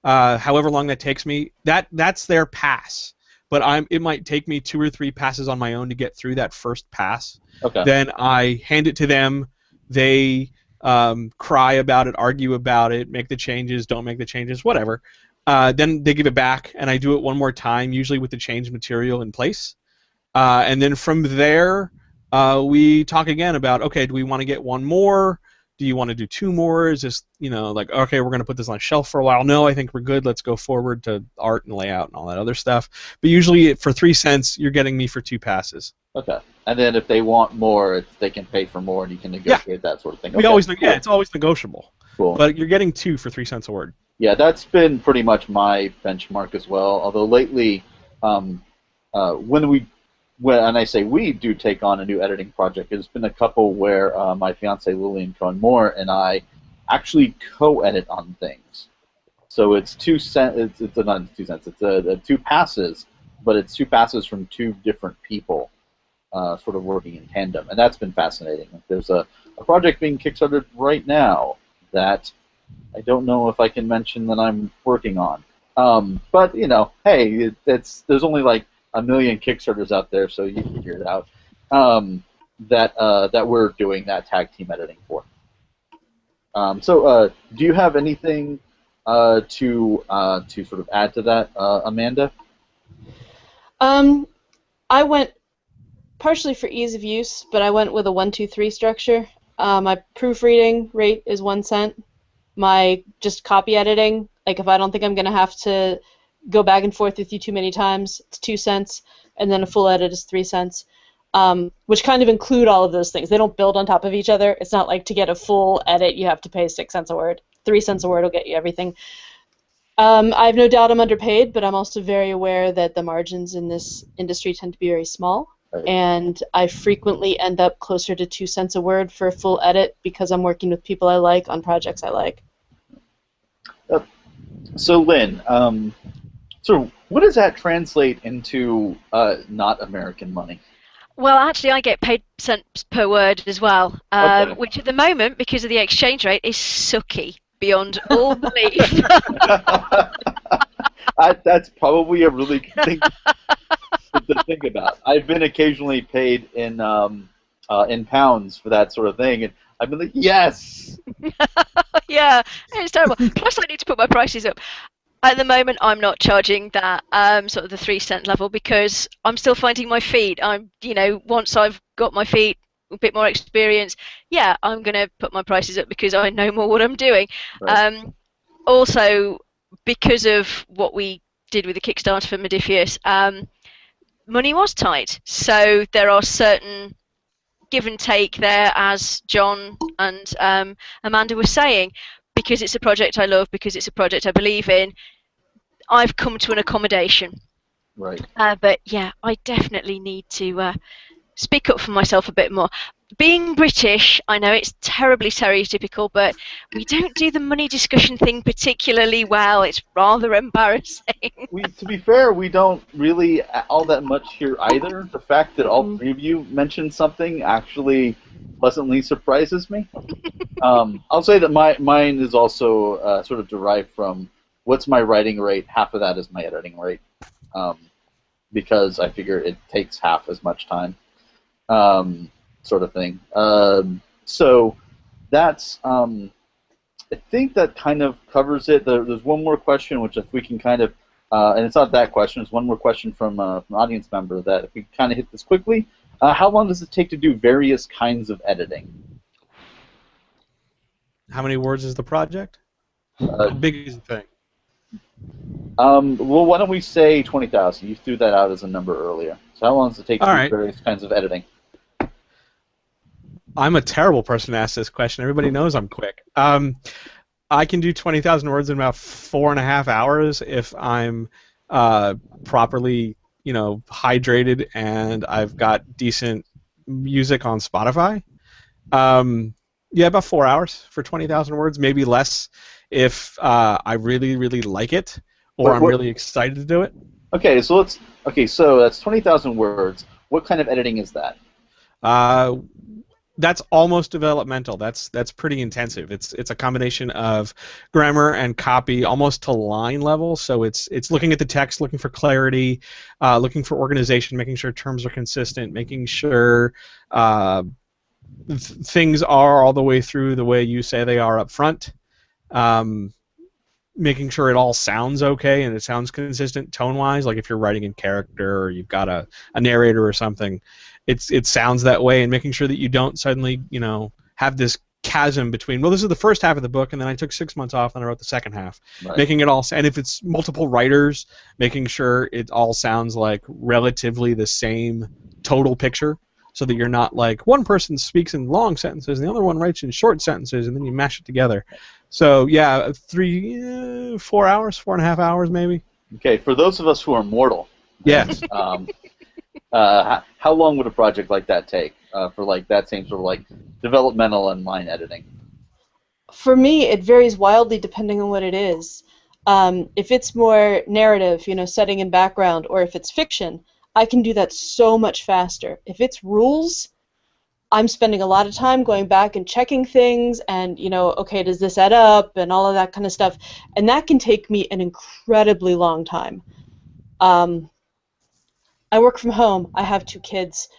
however long that takes me. That's their pass. but it might take me 2 or 3 passes on my own to get through that first pass. Okay. Then I hand it to them. They cry about it, argue about it, make the changes, don't make the changes, whatever. Then they give it back, and I do it one more time, usually with the changed material in place. And then from there, we talk again about, okay, do we want to get one more? Do you want to do 2 more? Is this, like, okay, we're going to put this on a shelf for a while. No, I think we're good. Let's go forward to art and layout and all that other stuff. But usually for 3 cents, you're getting me for 2 passes. Okay. And then if they want more, they can pay for more, and you can negotiate that sort of thing. We always, yeah, it's always negotiable. Cool. But you're getting 2 for 3 cents a word. Yeah, that's been pretty much my benchmark as well. Although lately, when I say we do take on a new editing project, there's been a couple where my fiance Lillian Cohen-Moore and I actually co-edit on things. So it's 2 cents. It's not 2 cents. It's 2 passes, but it's 2 passes from 2 different people, sort of working in tandem, and that's been fascinating. There's a project being kickstarted right now that I don't know if I can mention that I'm working on. But hey, there's only like 1 million Kickstarters out there, so you figure it out. That we're doing that tag team editing for. So do you have anything to sort of add to that, Amanda? I went partially for ease of use, but I went with a 1-2-3 structure. My proofreading rate is 1 cent. My just copy editing, like if I don't think I'm going to have to go back and forth with you too many times, it's 2 cents, and then a full edit is 3 cents, which kind of include all of those things. They don't build on top of each other. It's not like to get a full edit you have to pay 6 cents a word. 3 cents a word will get you everything. I have no doubt I'm underpaid, but I'm also very aware that the margins in this industry tend to be very small. Right. And I frequently end up closer to 2 cents a word for a full edit because I'm working with people I like on projects I like. So Lynn, so what does that translate into not American money? Well, actually, I get paid cents per word as well, Okay. which at the moment, because of the exchange rate, is sucky beyond all belief. That's probably a really good thing to think about. I've been occasionally paid in pounds for that sort of thing, and I've been like, yes. Yeah, it's terrible. Plus, I need to put my prices up. At the moment, I'm not charging that sort of the 3 cent level because I'm still finding my feet. Once I've got my feet, a bit more experience, yeah, I'm going to put my prices up because I know more what I'm doing. Right. Also, because of what we did with the Kickstarter for Modifius, money was tight. So there are certain give and take there, as John and Amanda were saying. Because it's a project I love, because it's a project I believe in, I've come to an accommodation. Right. But yeah, I definitely need to speak up for myself a bit more. Being British, I know it's terribly stereotypical, but we don't do the money discussion thing particularly well. It's rather embarrassing. To be fair, we don't really all that much here either. The fact that all 3 of you mentioned something actually pleasantly surprises me. I'll say that mine is also sort of derived from what's my writing rate. Half of that is my editing rate, because I figure it takes half as much time, sort of thing. So that's I think that kind of covers it. There's one more question, which if we can kind of, and it's not that question. It's one more question from an audience member that if we kind of hit this quickly. How long does it take to do various kinds of editing? How many words is the project? How big is the thing? Well, why don't we say 20,000? You threw that out as a number earlier. So how long does it take to do various kinds of editing? I'm a terrible person to ask this question. Everybody knows I'm quick. I can do 20,000 words in about 4.5 hours if I'm properly, hydrated and I've got decent music on Spotify. Yeah, about 4 hours for 20,000 words, maybe less if I really, really like it or I'm really excited to do it. Okay, so so that's 20,000 words. What kind of editing is that? that's almost developmental. That's pretty intensive. It's a combination of grammar and copy, almost to line level. So it's looking at the text, looking for clarity, looking for organization, making sure terms are consistent, making sure things are all the way through the way you say they are up front. Making sure it all sounds okay and it sounds consistent tone-wise. Like if you're writing in character or you've got a narrator or something, it sounds that way, and making sure that you don't suddenly, have this chasm between, well, this is the first half of the book and then I took 6 months off and I wrote the second half. Right. Making it all, and if it's multiple writers, making sure it all sounds like relatively the same total picture, so that you're not like one person speaks in long sentences and the other one writes in short sentences and then you mash it together. So yeah, 4 hours, 4.5 hours maybe. Okay, for those of us who are mortal. Yes. How long would a project like that take for like that same sort of like developmental and line editing? For me, it varies wildly depending on what it is. If it's more narrative, setting and background, or if it's fiction, I can do that so much faster. If it's rules, I'm spending a lot of time going back and checking things and, okay, does this add up and all of that kind of stuff. And that can take me an incredibly long time. I work from home. I have 2 kids.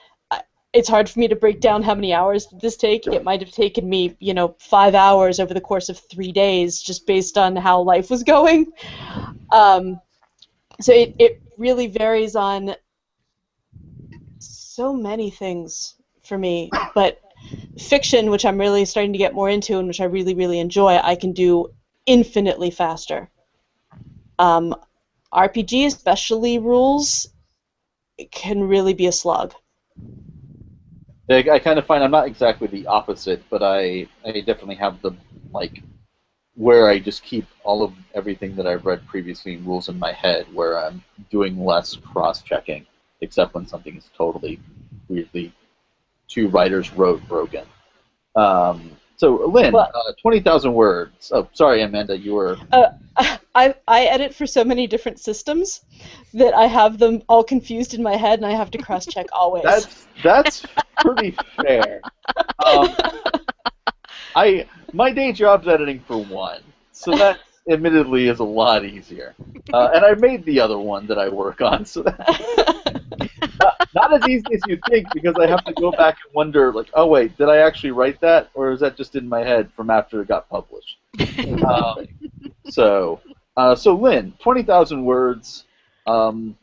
It's hard for me to break down how many hours did this take. It might have taken me, 5 hours over the course of 3 days just based on how life was going. So it really varies on so many things for me, but fiction, which I'm really starting to get more into and which I really, really enjoy, I can do infinitely faster. RPG, especially rules, it can really be a slog. I kind of find I'm not exactly the opposite, but I definitely have the, like, where I just keep all of everything that I've read previously in rules in my head, where I'm doing less cross-checking, except when something is totally, weirdly, 2 writers wrote broken. So, Lynne, 20,000 words. Oh, sorry, Amanda, you were... I edit for so many different systems that I have them all confused in my head, and I have to cross-check always. That's pretty fair. My day job's editing for one, so that admittedly is a lot easier. And I made the other one that I work on, so that not as easy as you think, because I have to go back and wonder, like, oh wait, did I actually write that, or is that just in my head from after it got published? So Lynne, 20,000 words,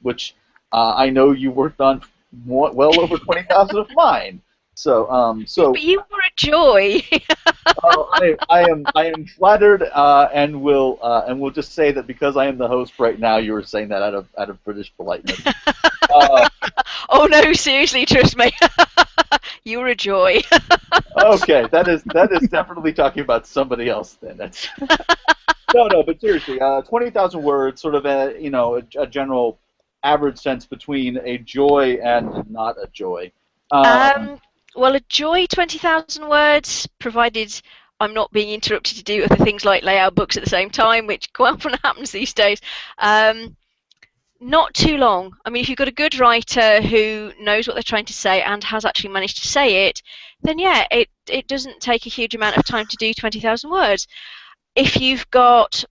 which I know you worked on well over 20,000 of mine. So But you were a joy. I am flattered, and will just say that because I am the host right now, you were saying that out of British politeness. Oh no, seriously, trust me. You were a joy. Okay, that is definitely talking about somebody else then. That's no, but seriously, 20,000 words, sort of a general average sense between a joy and not a joy. Well, a joy, 20,000 words, provided I'm not being interrupted to do other things like lay out books at the same time, which quite often happens these days. Not too long. I mean, if you've got a good writer who knows what they're trying to say and has actually managed to say it, then yeah, it doesn't take a huge amount of time to do 20,000 words. If you've got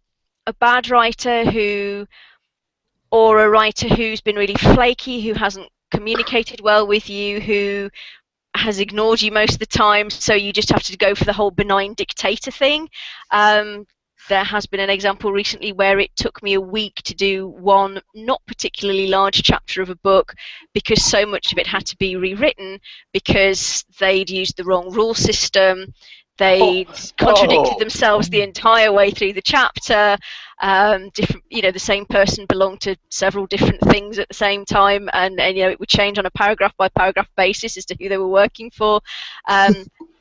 a bad writer or a writer who's been really flaky, who hasn't communicated well with you, who has ignored you most of the time, so you just have to go for the whole benign dictator thing. There has been an example recently where it took me a week to do one not particularly large chapter of a book because so much of it had to be rewritten because they'd used the wrong rule system. They'd contradicted themselves the entire way through the chapter. The same person belonged to several different things at the same time, and it would change on a paragraph by paragraph basis as to who they were working for.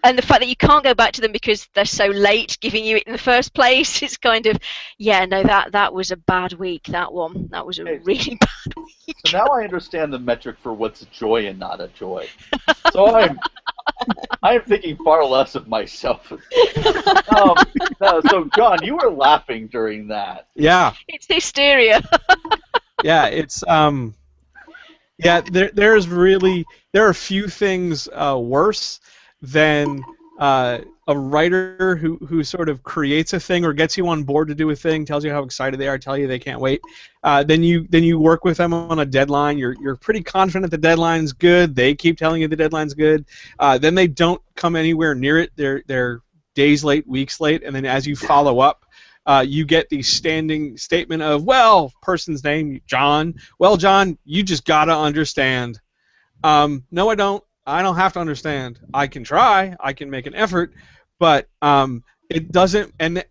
And the fact that you can't go back to them because they're so late giving you it in the first place, it's kind of, that was a bad week, that one. That was a really bad week. So now I understand the metric for what's a joy and not a joy. So I'm thinking far less of myself. So, John, you were laughing during that. Yeah. It's hysteria. Yeah, it's there are few things worse than a writer who sort of creates a thing or gets you on board to do a thing, tells you how excited they are, tell you they can't wait. Then you work with them on a deadline. You're pretty confident the deadline's good. They keep telling you the deadline's good. Then they don't come anywhere near it. They're days late, weeks late, and then as you follow up, you get the standing statement of, well, person's name, John. Well, John, you just gotta understand. No, I don't. I don't have to understand. I can try. I can make an effort, but it doesn't. And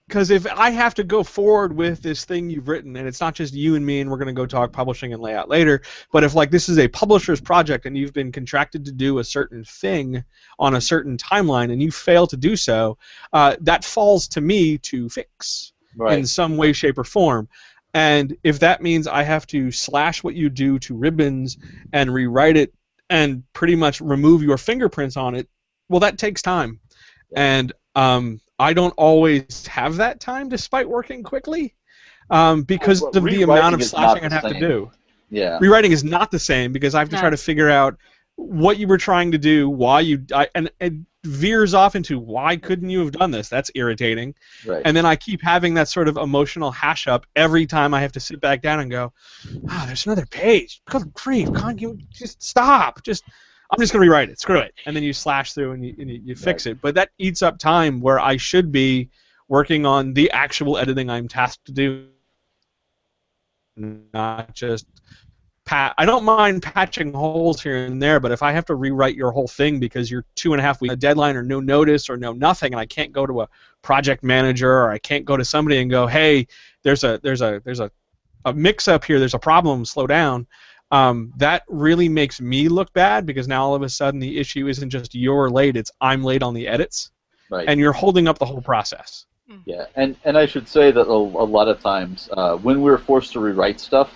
because if I have to go forward with this thing you've written, and it's not just you and me, and we're going to go talk publishing and layout later, but if like this is a publisher's project and you've been contracted to do a certain thing on a certain timeline and you fail to do so, that falls to me to fix in some way, shape, or form. And if that means I have to slash what you do to ribbons and rewrite it and pretty much remove your fingerprints on it, well, that takes time. And I don't always have that time despite working quickly because of the amount of slashing I'd have to do. Yeah. Rewriting is not the same because I have to try to figure out what you were trying to do, why you... and it veers off into why couldn't you have done this? That's irritating. Right. And then I keep having that sort of emotional hash up every time I have to sit back down and go, there's another page. Good grief, can't you just stop? I'm just going to rewrite it. Screw it. And then you slash through and you fix it. But that eats up time where I should be working on the actual editing I'm tasked to do, not just I don't mind patching holes here and there, but if I have to rewrite your whole thing because you're 2.5 weeks a deadline or no notice or no nothing, and I can't go to a project manager or I can't go to somebody and go, hey, there's a mix-up here, there's a problem, slow down. That really makes me look bad because now all of a sudden the issue isn't just you're late, it's I'm late on the edits, and you're holding up the whole process. Yeah, and I should say that a lot of times when we're forced to rewrite stuff,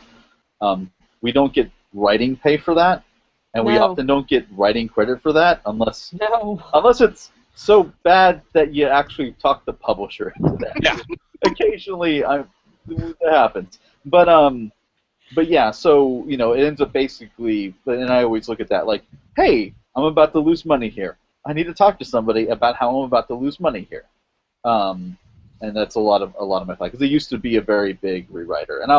we don't get writing pay for that, and we often don't get writing credit for that unless it's so bad that you actually talk the publisher into that. Yeah. Occasionally, that happens, but yeah, so it ends up basically, and I always look at that like, hey, I'm about to lose money here. I need to talk to somebody about how I'm about to lose money here, and that's a lot of my fight because it used to be a very big rewriter, and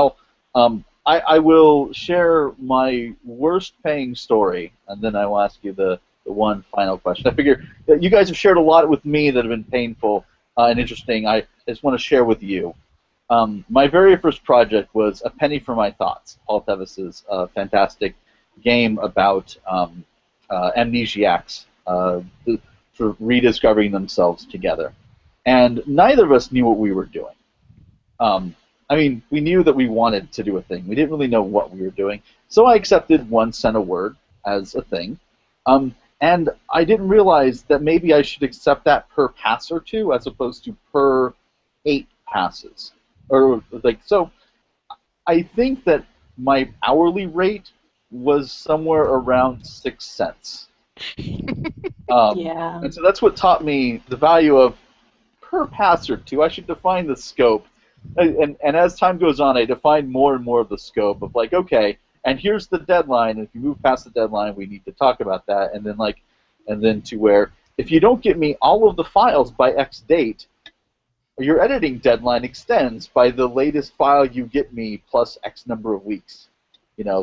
I will share my worst paying story, and then I will ask you the one final question. I figure that you guys have shared a lot with me that have been painful and interesting. I just want to share with you. My very first project was A Penny for My Thoughts, Paul Tevis's fantastic game about amnesiacs sort of rediscovering themselves together. And neither of us knew what we were doing. I mean, we knew that we wanted to do a thing. We didn't really know what we were doing. So I accepted 1 cent a word as a thing. And I didn't realize that maybe I should accept that per pass or 2 as opposed to per 8 passes. So I think that my hourly rate was somewhere around 6 cents. Yeah. And so that's what taught me the value of per pass or 2. I should define the scope. And as time goes on, I define more and more of the scope of like, okay, and here's the deadline. And if you move past the deadline, we need to talk about that. And then to where if you don't get me all of the files by X date, your editing deadline extends by the latest file you get me plus X number of weeks.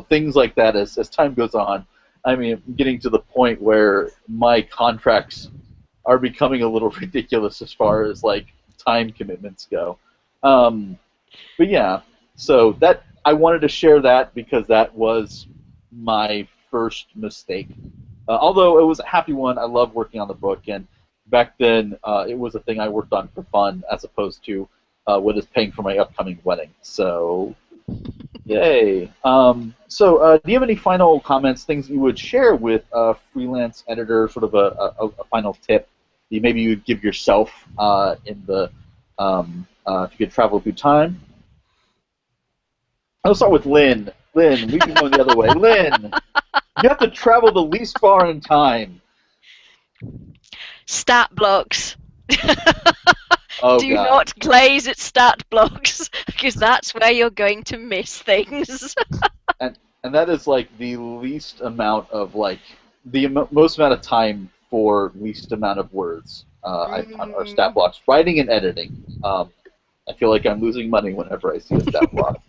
Things like that as time goes on. I mean, I'm getting to the point where my contracts are becoming a little ridiculous as far as like time commitments go. But yeah, so that I wanted to share that because that was my first mistake. Although it was a happy one, I love working on the book, and back then it was a thing I worked on for fun as opposed to what is paying for my upcoming wedding. So, yay. So do you have any final comments, things you would share with a freelance editor, sort of a final tip that maybe you would give yourself in the if you could travel through time? I'll start with Lynne. Lynne, we can go the other way. Lynne, you have to travel the least far in time. Stat blocks. Oh, Do God. not glaze at stat blocks because that's where you're going to miss things. And that is like the least amount of like the most amount of time for least amount of words. I found our stat blocks, writing and editing. I feel like I'm losing money whenever I see a stat block.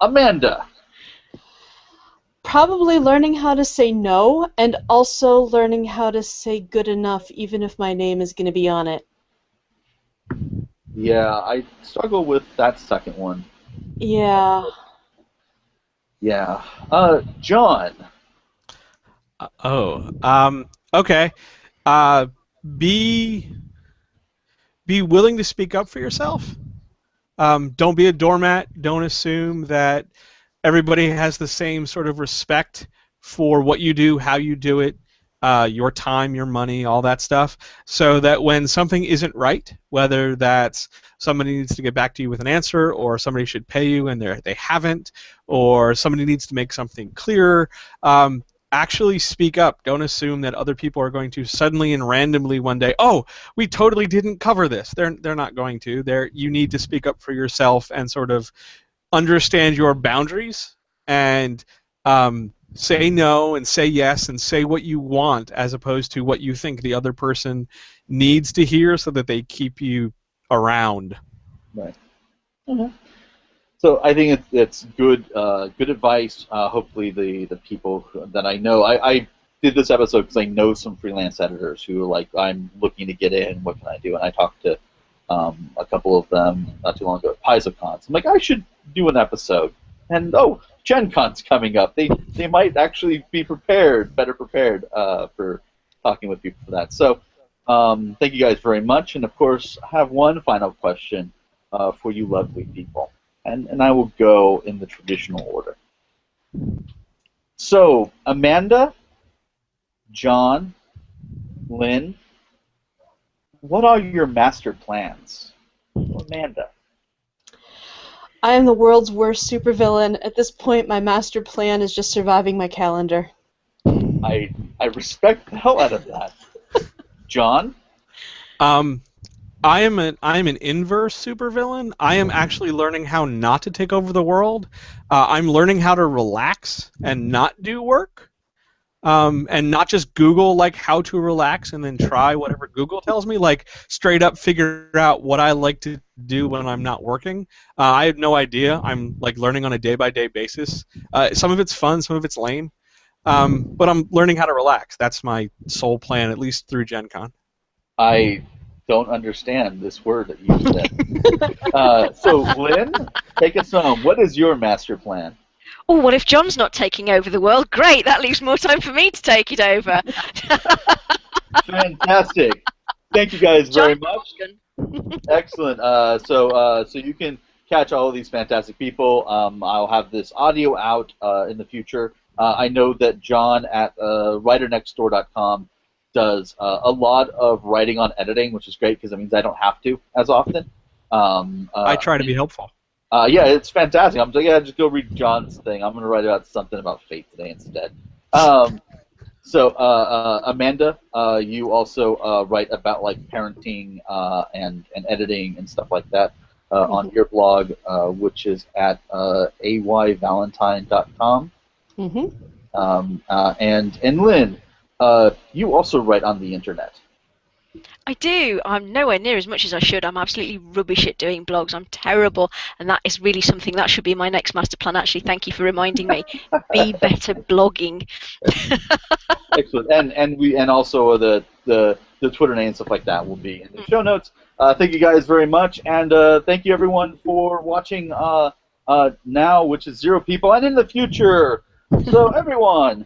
Amanda. Probably learning how to say no, and also learning how to say good enough, even if my name is going to be on it. Yeah, I struggle with that second one. Yeah. Yeah. John. Okay. Be be willing to speak up for yourself. Don't be a doormat. Don't assume that everybody has the same sort of respect for what you do, how you do it, your time, your money, all that stuff, so that when something isn't right, whether that's somebody needs to get back to you with an answer, or somebody should pay you and they haven't, or somebody needs to make something clearer, actually speak up. Don't assume that other people are going to suddenly and randomly one day, oh, we totally didn't cover this. They're not going to. You need to speak up for yourself and sort of understand your boundaries and say no and say yes and say what you want as opposed to what you think the other person needs to hear so that they keep you around. Right. Mm-hmm. So I think it's good good advice. Hopefully the people that I know, I did this episode because I know some freelance editors who are like, I'm looking to get in, what can I do? And I talked to a couple of them not too long ago at PaizoCons. I'm like, I should do an episode. And Gen Con's coming up. They might actually be better prepared for talking with people for that. So thank you guys very much. And of course, I have one final question for you lovely people. And I will go in the traditional order. So, Amanda, John, Lynne, what are your master plans? Amanda. I am the world's worst supervillain. At this point, my master plan is just surviving my calendar. I respect the hell out of that. John? I am an inverse supervillain. I am actually learning how not to take over the world. I'm learning how to relax and not do work, and not just Google like how to relax and then try whatever Google tells me. Like straight up figure out what I like to do when I'm not working. I have no idea. I'm like learning on a day-by-day basis. Some of it's fun, some of it's lame, but I'm learning how to relax. That's my sole plan, at least through Gen Con. I don't understand this word that you said. So, Lynne, take us home. What is your master plan? Oh, what if John's not taking over the world? Great, that leaves more time for me to take it over. Fantastic. Thank you guys very much. Excellent. So you can catch all of these fantastic people. I'll have this audio out in the future. I know that John at writernextdoor.com does a lot of writing on editing, which is great because it means I don't have to as often. I try to be helpful. Yeah, it's fantastic. I'm like, yeah, just go read John's thing. I'm going to write about something about fate today instead. So, Amanda, you also write about like parenting and editing and stuff like that on your blog, which is at ayvalentine.com. And Lynne, you also write on the internet. I do. I'm nowhere near as much as I should. I'm absolutely rubbish at doing blogs. I'm terrible, and that is really something that should be my next master plan. Actually, thank you for reminding me. Be better blogging. Excellent, and also the Twitter name and stuff like that will be in the show notes. Thank you guys very much, and thank you everyone for watching now, which is 0 people, and in the future. So everyone,